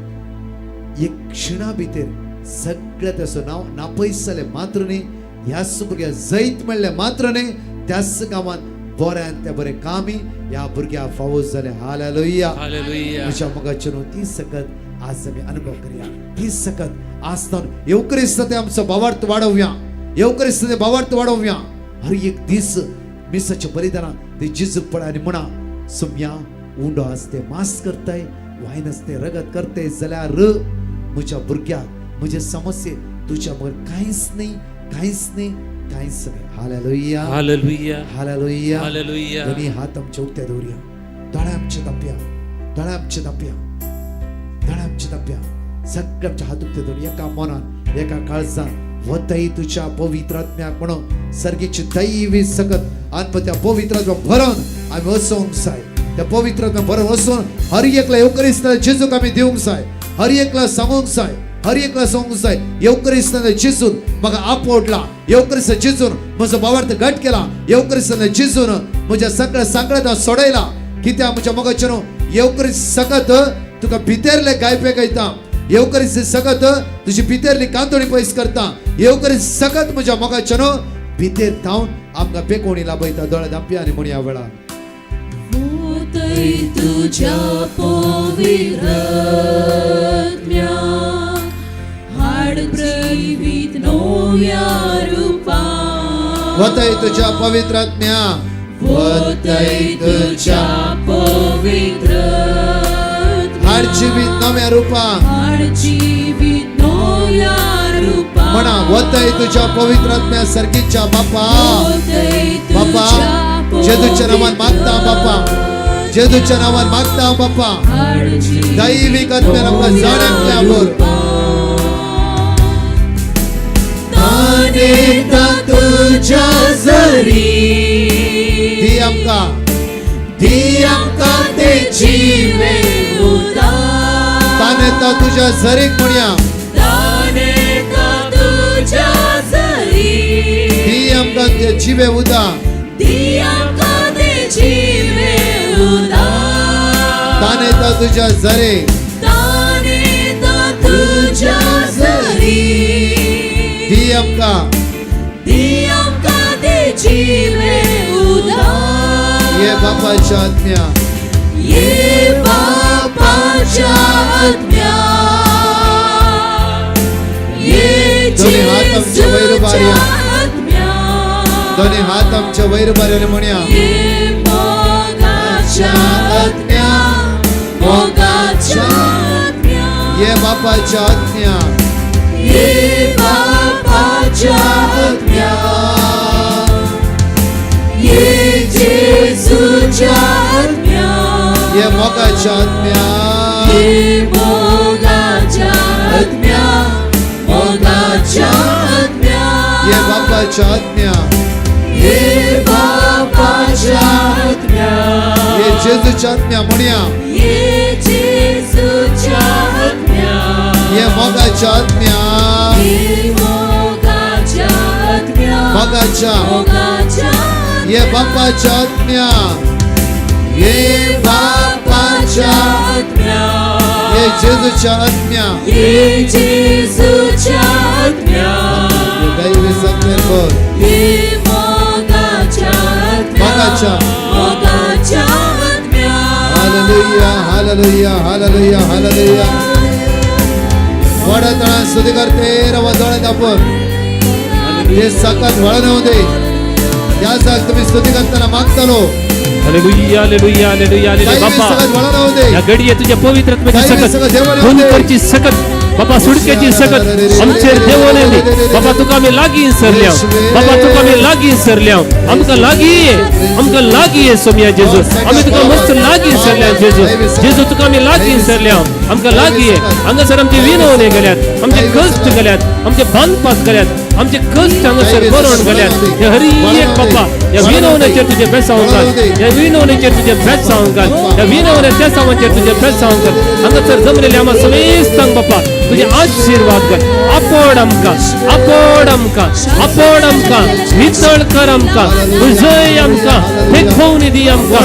एक क्षणा भितर सगळें तेचो नांव नापयस जालें मात्र न्ही ह्याच भुरग्याक जैत मेळ्ळें मात्र न्ही त्याच गांवांत बऱ्यान ते बरें कामी ह्या भुरग्याक फावोस जालें हालेलुया हालेलुया म्हज्या मोगाचें ती सकत आज आमी अनुभव करया ही सकत आसतान येवक्रिस्त ते आमचो भावार्थ वाडोवया येवक्रिस्त ते भावार्थ वाडोवया हर एक दीस मिसाच्या बलिदानां ते जिजू पळय आनी म्हणा सुम्या उंडो आसते मास करताय वायन आसते रगत करते जाल्यार म्हज्या भुरग्याक म्हजे समस्ये तुज्या मगर कांयच न्ही हालेलुया हालेलुया हालेलुया हालेलुया दोनी हात आमचे उक्ते दवरया दोळे आमचे दाप्या सगळे आमचे हात उक्ते दवरया एका मनान एका काळजान वतई तुझ्या पवित्र आत्म्याक म्हणून सर्गीची दैवी सकत आत्मा त्या पवित्र आत्म्याक भरून आमी वचोंक जाय त्या पवित्र आत्म्याक भरून वचून हर एकला येवक्रिस्त जेजूक आमी दिवंक जाय हर एकला सांगूंक जाय येवक्रिस्तान जेजून म्हाका आपवडला येवक्रिस्त जेजून म्हजो भावार्थ घट केला येवक्रिस्तान जेजून म्हज्या सगळ्या सांकळ्यात सोडयला कित्याक म्हज्या मोगाचें येवक्रिस्त सकत तुका भितरले गायपे गायता येवक्रिस्त सकत तुजी भितरली कांतोणी पयस करता येवक्रिस्त सकत म्हज्या मोगाचें भितर थावन आमकां पेकोणी लाभयता दोळे धांपया आनी म्हणया वेळार तुझ्या पवित्र हाड प्रवित नव्या रूपा वतई तुझ्या पवित्र आत्म्या वतई तुझ्या पवित्र हाड जिवीत नव्या रूपान हाड जीवित नव्या रूपा म्हणा वतई तुझ्या पवित्र आत्म्या सर्गीच्या बापा बापा जेजूच्या नावान मागता बापा जेजूच्या नावान मागता बापा दैविक आत्म्यान आमकां जाण्यातल्या भर तुझ्या जरी दी आमकां ते जीवे उदार तानेता तुझ्या झरीक म्हणया तुझ्या जरी दी आमकां ते जिवे उदा ते जीवे उदार तानेता तुझ्या झरे तुझ्या जरी दी आमकां ते जीवे उदार ये बापाच्या आत्म्या ये बापाच्या आत्म्या ये दोन्ही हात आमच्या वयर बारया आत्म्या दोन्ही हात आमच्या वयर बारया म्हणया ये मोगाच्या आत्म्या मोगाच्या आत्म्या ये बापाच्या आत्म्या ये बापाच्या आत्म्या मोगाच्या आत्म्या ये मोगाच्या आत्म्या ये मोगाच्या आत्म्या मोगाच्या आत्म्या ये बापाच्या आत्म्या ये बापाच्या आत्म्या ये जेजूच्या आत्म्या म्हणूया ये जेजूच्या आत्म्या ये मोगाच्या आत्म्या ये मोगाच्या आत्म्या मोगाच्या मोगाच्या ये बापाच्या आत्म्या ये बापाच्या आत्म्या ये जेजूच्या आत्म्या ये जेजूच्या आत्म्या ये दैवी संकल्प ये मोगाच्या आत्म्या मोगाच्या मोगाच्या आत्म्या हालेलुया हालेलुया हालेलुया हालेलुया वडतळा स्तुती करते रवा जळत आपण हे सकत वळण होऊ दे या जाग तुम्ही स्तुती करताना मागतालो हालेलुया हालेलुया हालेलुया हालेलुया दैवी बाप्पा सकत वळण होऊ दे या घडीये तुझ्या पवित्रत्वाची दैवी सकत सकत देवाला गुणकरची सकत बाबा सुडक्याची सकत आमचेर देवोने बाबा तुका आमी लागीं सरल्या बाबा तुका आमी लागीं सरल्या आमकां लागीं ये सोम्या जेजू आमी तुका मस्त लागीं सरल्या जेजू जेजू तुका आमी लागीं सरल्या आमकां लागीं ये हांगासर आमचे विनवणे गेल्यात आमचे कश्ट गेल्यात आमचे बांदपास गेल्यात आमचे कश्ट हांगासर बरोवन गेल्यात हे हरी एक बाप्पा या विनवण्याचेर तुजे बेसावून घाल या विनवण्याचेर तुजे बेसावून घाल या विनवण्याच्या सावांचेर तुजे बेसावून घाल हांगासर जमलेले आम्हा समेस्तांक बाप्पा तुझे आशीर्वाद कर आपोड आमकां वितळ कर आमकां उजय आमकां देखोवनी दी आमकां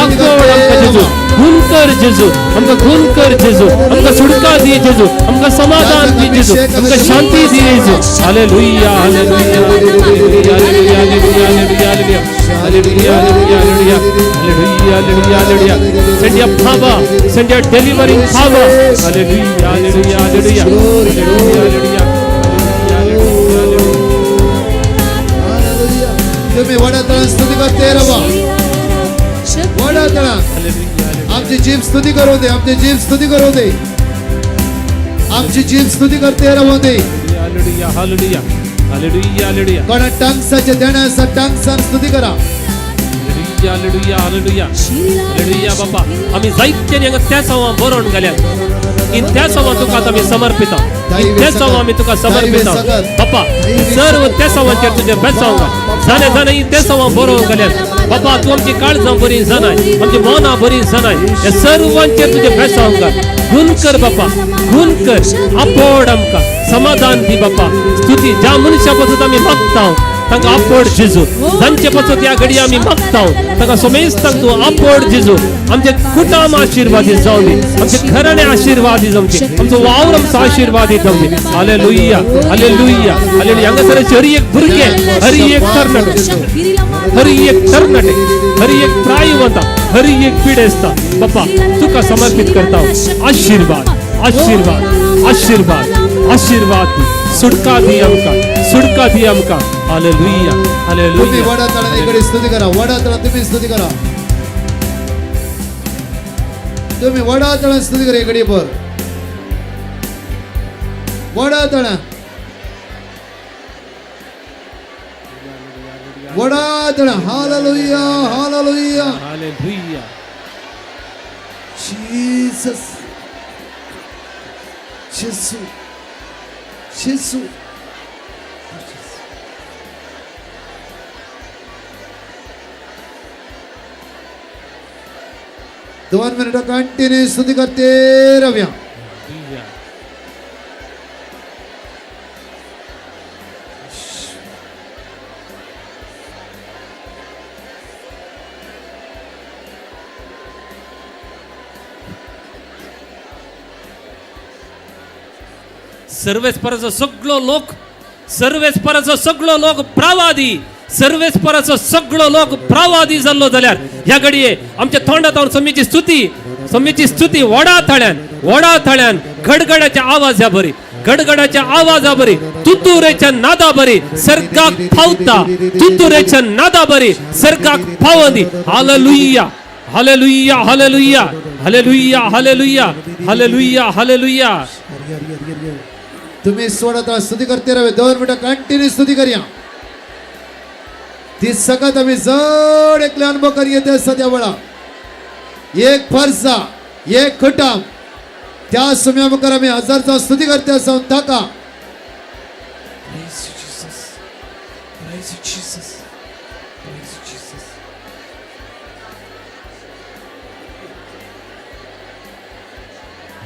आपोड आमकां जेजू गुण कर जेजू आमकां गुण कर जेजू आमकां सुडका दी जेजू आमकां समाधान दी जेजू आमकां शांती दी जेजू hallelujah hallelujah hallelujah hallelujah hallelujah hallelujah hallelujah hallelujah hallelujah hallelujah send your power send your delivering power hallelujah hallelujah hallelujah hallelujah hallelujah तुम्ही वडतळा स्तुती करते रवा वडतळा आमची जीभ स्तुती करू दे आमची जीभ स्तुती करू दे आमची जीभ स्तुती करते रवा दे hallelujah hallelujah hallelujah hallelujah कोणा टंग्साचे देण्याचा टंग्सान स्तुती करा hallelujah hallelujah hallelujah बाबा आम्ही जायत्यानी हांगा त्या सवा बरोवन गेल्यात इन त्या सवा तुका आमी समर्पिता इन त्या सवा आमी तुका समर्पिता बापा सर्व त्या सवांचेर तुजे बेसावंक घाल जाणे इन त्या सवा बरोवन गेल्यात बापा तू आमची काळजां बरी जाणाय आमची मनां बरी जाणाय या सर्वांचेर तुजे बेसावंक घाल गुण कर बापा गुण कर आपोड आमकां समाधान दी बापा स्तुती ज्या मनशा पासून आमी मागता तांकां आपोड जेजू जांचे पासून त्या घडी आमी मागता तांकां समेस्तांक तूं आपोड जेजू आमचे कुटुंब आशिर्वादीत जावं दी आमचे घराणे आशिर्वादीत जावचे आमचो वावर आमचो आशिर्वादीत जावं दी हालेलुया हालेलुया हालेलुया हांगासर हरी एक भुरगे हरी एक तरणाटे हरी एक तरणाटे हरी एक प्रायवंता हरी एक पिडेस्ता बापा तुका समर्पित करता आशिर्वाद आशिर्वाद आशिर्वाद आशिर्वाद दी सुटका दी आमकां हालेलुया तुम्ही हालेलुया वडतळा इकडे स्तुती करा वडतळा तुम्ही स्तुती करा तुम्ही वडतळा स्तुती करा इकडे पर वडतळा हालेलुया हालेलुया हालेलुया जीसस येशू येशू दोन मिनिटं कंटिन्यू स्तुती करते रव्या सर्वेस्पराचो सगळो लोक प्रावादी सर्वेस्पराचो सगळो लोक प्रावादी जाल्लो जाल्यार ह्या घडये आमच्या तोंडांत सम्यची स्तुती वडा थळ्यान गडगडाच्या आवाजा बरी तुतुरेच्या नादा बरी सर्गाक फावता तुतुरेच्या नादा बरी सर्गाक फावंदी हालेलुया hallelujah hallelujah hallelujah hallelujah hallelujah हालेलुया तुम्ही सोडत स्तुती करते रहे 2 मिनिटं कंटिन्यू स्तुती करूया ती सगळ्यात आम्ही जड एकले अनुभव करी येते सध्या वेळा एक फरसा एक खटाम त्या सुम्या मुखार आम्ही हजारचा स्तुती करते असं थाका Praise you, Jesus. Praise you, Jesus. Praise you, Jesus.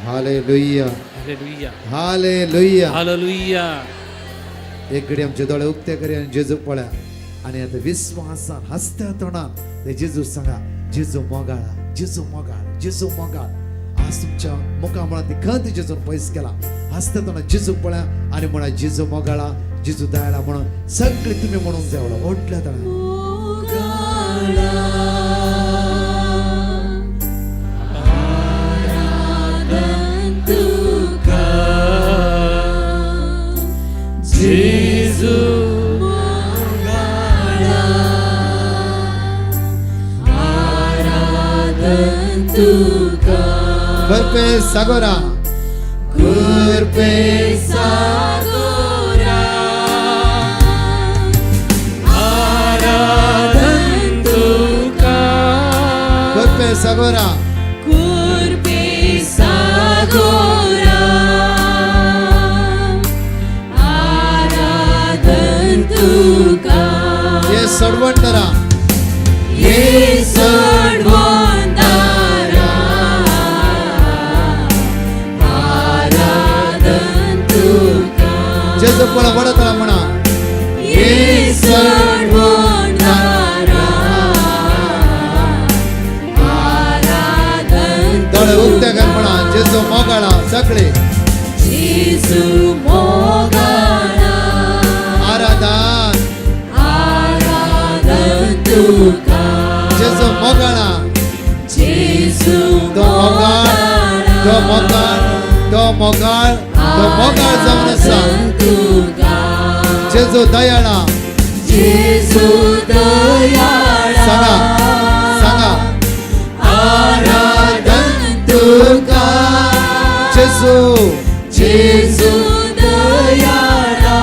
Hallelujah hallelujah hallelujah hallelujah एक घडी आमचे दोळे उक्ते करी आणि जेजू पळ्या आणि आता विश्वासान हसत्या तोंडात ते जेजू सांगा जेजू मोगाळा जेजू मोगाळ जेजू मोगाळ आज तुमच्या मुखामुळा ती खंत जेजून पैस केला हसत्या तोंडात जेजू पळ्या आणि म्हणा जेजू मोगाळा जेजू दयाळा म्हणून सगळे तुम्ही म्हणून जावला ओटल्या तोंडात जेजू Kurpe Sagora Kurpe सागोरा आराधन तुका Kurpe Sagora कुर्पे सागोरा आराधन तुका ये सडवंडरा ये सडवंतारा आराधन तुका जेजू पळा वडतळा म्हणा ये सडवंतारा आराधन दोळे उक्ते कर म्हणा जेजू मोगाळा सगळे जेजू मोगाळा आराधन आराधन तुका जेजू मोगाळा जेजू तो मोगाळ जाऊन असा तुका जेजू दयाळा जेजू दयाळा सांगा सांगा आराधन तुका जेजू जेजू दयाळा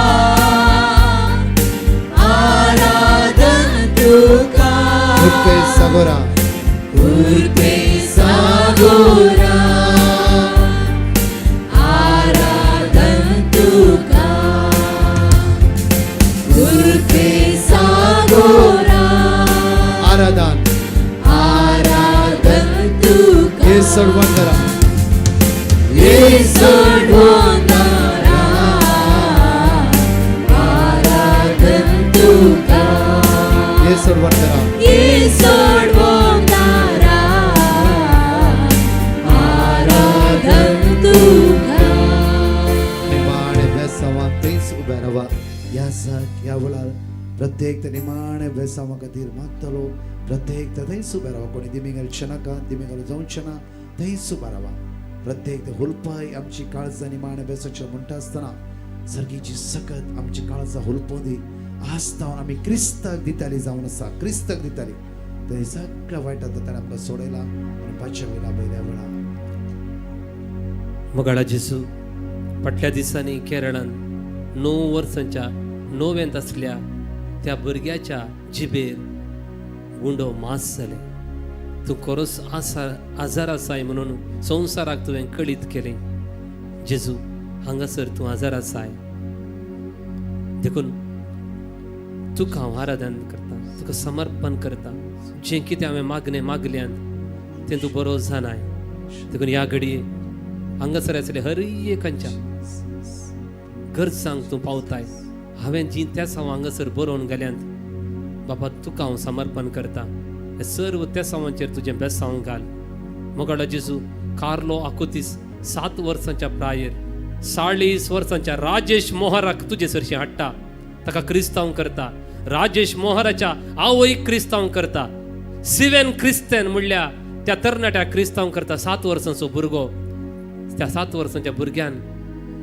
आराधन तुका कुर्पे सागोरा कुर्पे सागोरा आराधन तुका कुर्पे सागोरा आराधन आराधन तुका हे सडवंडरा ये सडवंतारा आराधन तुका हे सडवंडरा ये सडवंतारा आराधन तुका निमाणे बेसावा तेच उभ्या राहा या वेळार प्रत्येक ते निमाणे बेसावा खातीर मागतलो प्रत्येक ते थंयच उभे राहा कोणी दिमिगल शनाका दिमिगल जावचना थंयच उभा राहा प्रत्येक ते हुलपाय आमची काळजां निमाणे बेसाच्या म्हणटा आसतना सर्गीची सकत आमची काळजां हुलपोदी आस्तावन आमी क्रिस्ताक दिताली जावन आसा क्रिस्ताक दिताली ते सगळ्या वायटांत ताणें आमकां सोडयला आनी पांचव्या वेळा पयल्या वेळा मोगाळा जेजू फाटल्या दिसांनी केरळान 9 वर्सांच्या णव्यांत असल्या त्या भुरग्याच्या जिबेर गुंडो मास जाले तूं खरोच आजार आसाय म्हणून संवसाराक तुवें कळीत केलें जेजू हांगासर तूं आजार आसाय देखून तुका हांव आराधन करता तुका समर्पण करता जें कितें हांवें मागल्यांत तें तूं बरो जाणाय देखून ह्या घडये हांगासर आसले हर एकांच्या गरजांक तूं पावताय हांवें जी त्याच हांव हांगासर बरोवन गेल्यांत बाबा तुका हांव समर्पण करता हे सर्व त्या सावांचेर तुजें बेसांव घाल मोगाळा जेजू कार्लो आकोतीस 7 वर्सांच्या प्रायेर 40 वर्सांच्या राजेश मोहराक तुजे सरशी हाडटा ताका क्रिस्तांव करता राजेश मोहराच्या आवयक क्रिस्तांव करता सिवेन क्रिस्तेन म्हणल्या त्या तरणाट्या क्रिस्तांव करता 7 वर्सांचो भुरगो त्या 7 वर्सांच्या भुरग्यान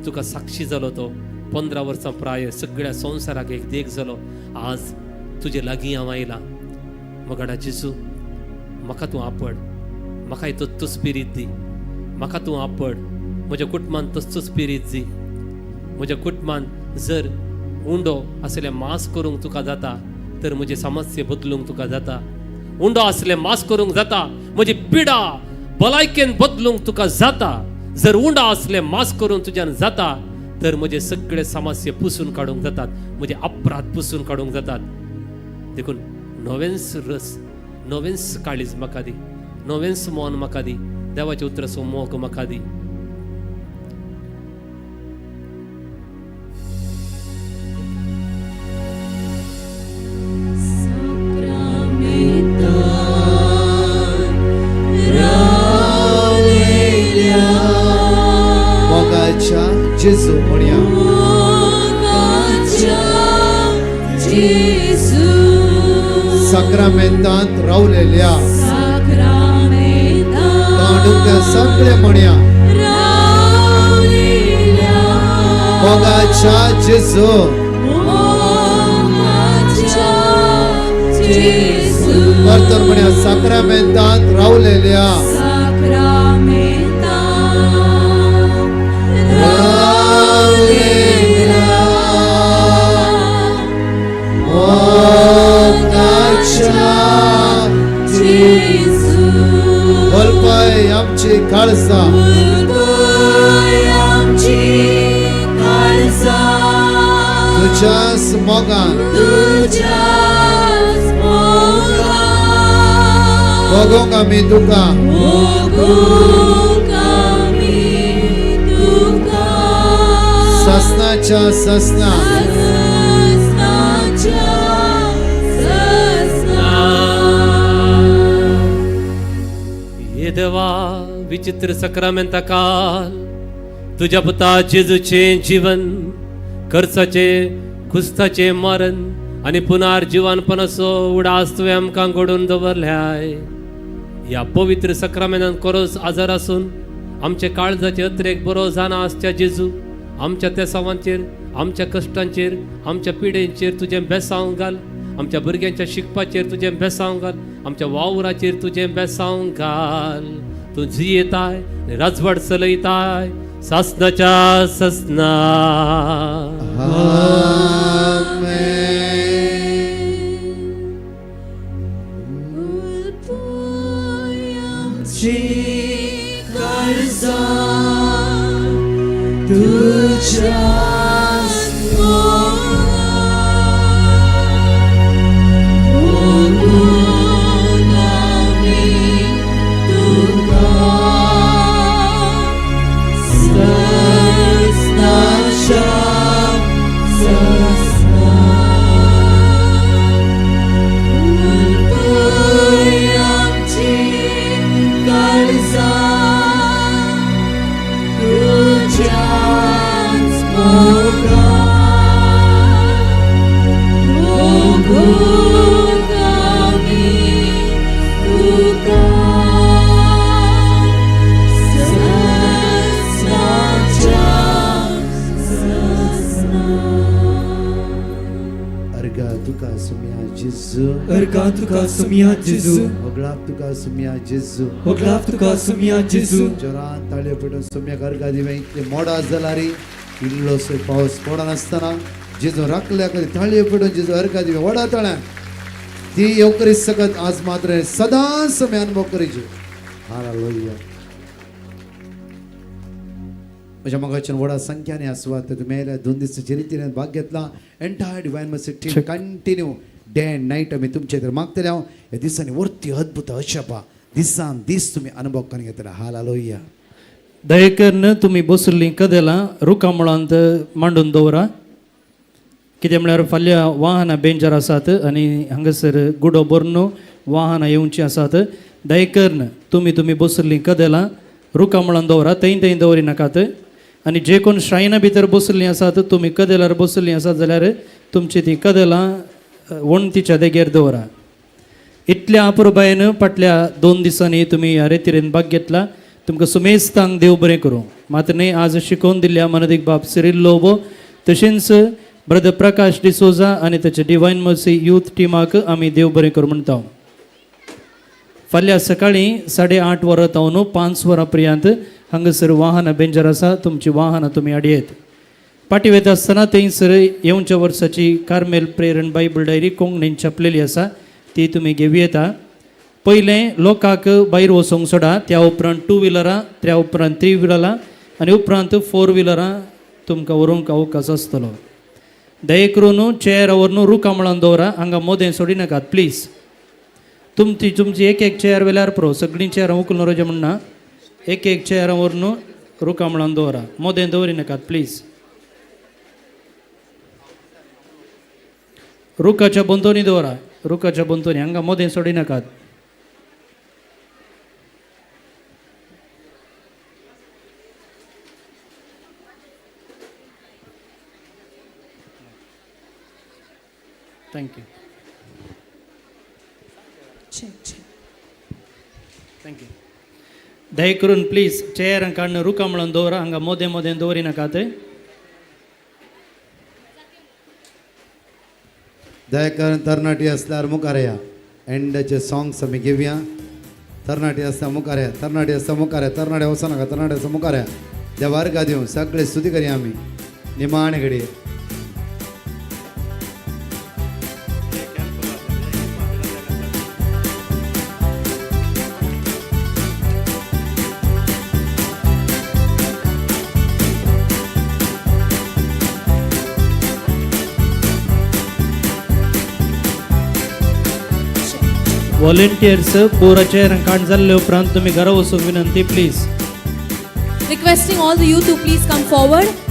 तुका साक्षी जालो तो 15 वर्सां प्राय सगळ्या संवसाराक एक देख जालो आज तुजे लागीं हांव आयला मोगाडा जेजू म्हाका तूं आपड म्हाका तो स्पिरीत दी म्हाका तूं आपड म्हज्या कुटुंबान तसो स्पिरीत दी म्हज्या कुटुंबान जर उंडो आसले मास करूंक तुका जाता तर म्हजे समस्ये बदलूंक तुका जाता. उंडो असले मास करूंक जाता. म्हजी पिडा भलायकेन बदलूंक तुका जाता. जर उंडा असले मास करून तुज्यान जाता तर म्हजे सगळे समस्ये पुसून काडूंक जातात. म्हजे अपराध पुसून काडूंक जातात. देखून नवेंस काळीज म्हाका दी, नवेंस मोन म्हाका दी. देवाचे उतर मोग म्हाका दी. मोगाच्या जेजू म्हणया. साक्रामेंतांत रावलेल्या तांडूक सगळे म्हणया. मोगाच्या जेजू. परतर म्हणया साक्रामेंतांत रावलेल्या बोलपाय आमची काळसा. तुझ्याच मोगान बघूंक आमी तुका. ससनाच्या ससना हे देवा विचित्र सक्रामेंता काल तुझ्या पुता जेजूचे जीवन, खर्चाचे खुस्ताचे मरण आणि पुनर्जीवनपणाचो उडास तुवें आमकां घडोवन दवरल्याय. ह्या पवित्र सक्रामेंतान खरोच आजार आसून आमचे काळजाचे अत्रेक बरो जाणा आसच्या जेजू. आमच्या तेसावांचेर, आमच्या कश्टांचेर, आमच्या पिडेंचेर तुजें बेसांव घाल. आमच्या भुरग्यांच्या शिकपाचेर तुजें बेसांव घाल. आमच्या वावराचेर तुजें बेसांव घाल. तूं जियेताय, राजवट चलयताय. सासनाच्या ससना. Ergat tuka sumia Jesu. Oglap tuka sumia Jesu. Oglap tuka sumia Jesu. जोरान ताळयो पेटोवन सौम्य गर्गा दिवे. इतले मोडा जालारी इल्लोसो पावस पडना आसतना जेजू राखल्या करी ताळयो पेटोवन जेजू अर्गा दिवे वडा तळ्यान ती येवकरी सकत आज मात्र सदां समय अनुभव करीचे. हालेलुया. म्हज्या मोगाच्यान व्हडा संख्याने आस्वाद मेळ्ळ्या. 2 दिसांचे रितीन भाग घेतला. Entire divine mercy continue day end night आमी तुमचे तर मागतले. हांव ह्या दिसांनी वर्ती अद्भुत अशा दिसान दीस तुम्ही अनुभव करून घेतला. हालेलुया. दयेकरन तुम्ही बसुल्लीं कदेलां रुखा मुळांत मांडून दवरा. कित्याक म्हळ्यार फाल्यां वाहनां बेंजार आसात आनी हांगासर गुडो बर्नो वाहनां येवची आसात. दयेकरन तुम्ही बसुल्लीं कदेलां रुखा मुळांत दवरा. थंय दवरी नाकात. आनी जे कोण श्रायना भितर बसुल्लीं आसात तुमी कदेलार बसुल्लीं आसात जाल्यार तुमची ती कदेलां वणतीच्या देगेर दवरा. इतल्या अपुरबायेन फाटल्या 2 दिसांनी तुमी ह्या रितीन भाग घेतला. तुमकां सुमेस्तांक देव बरें करूं. मात्र न्ही आज शिकोवन दिल्ल्या मनदीक बाब सिरील लोबो तशेंच ब्रदर प्रकाश डिसोजा आनी ताचे डिवायन मर्सी यूथ टिमाक आमी देव बरें करूं म्हणटा. फाल्यां सकाळीं 8:30 वरां तावन 5 वरां पर्यंत हांगासर वाहनां बेंजार आसा. तुमची वाहनां तुमी हाडयेत. पाटी वयता आसतना थंयसर येवच्या वर्साची कार्मेल प्रेरण बायबल डायरी कोंकणीन छापलेली आसा ती तुमी घेवं येता. पयलें लोकांक भायर वचोंक सोडा, त्या उपरांत 2 व्हिलरां, त्या उपरांत 3 व्हिलरां आनी उपरांत 4 व्हिलरां तुमकां व्हरूंक अवकाश आसतलो. दये करून चेअरावर न्हू रुखामळान दवरा, हांगा मोदें सोडी नाकात प्लीज. तुमची एक चेअर वेल्यार पुरो, सगळीं चेअरां उखलून रोजे म्हणना, एक चेअरावर न्हू रुखामळान दवरा, मोदें दवरी नाकात प्लीज. रुखाच्या बंदोनी दवरा, रुखाच्या बंदोनी, हांगा मोदें सोडी नाकात. Thank you thank you. दय करून प्लीज चेअरां काडून रुखामळान दवरा, हांगा मोदें दवरी नाकात. दया करून तरणाटी असल्यार मुखार या. एंडाचे सॉंग्स आमी घेवया. तरणाटी आसता मुखार या, तरणाटी आसता मुखार या, तरणाटे वचनाका, तरणाटे आसता मुखार या. देवार दिवं सगळे स्तुती करया आमी निमाणे घडये. व्हॉलेंटियर्स पुरा चेअरां काडून जाल्ले उपरांत तुमी घरा वचूंक विनंती please. Requesting all the youth to please come forward.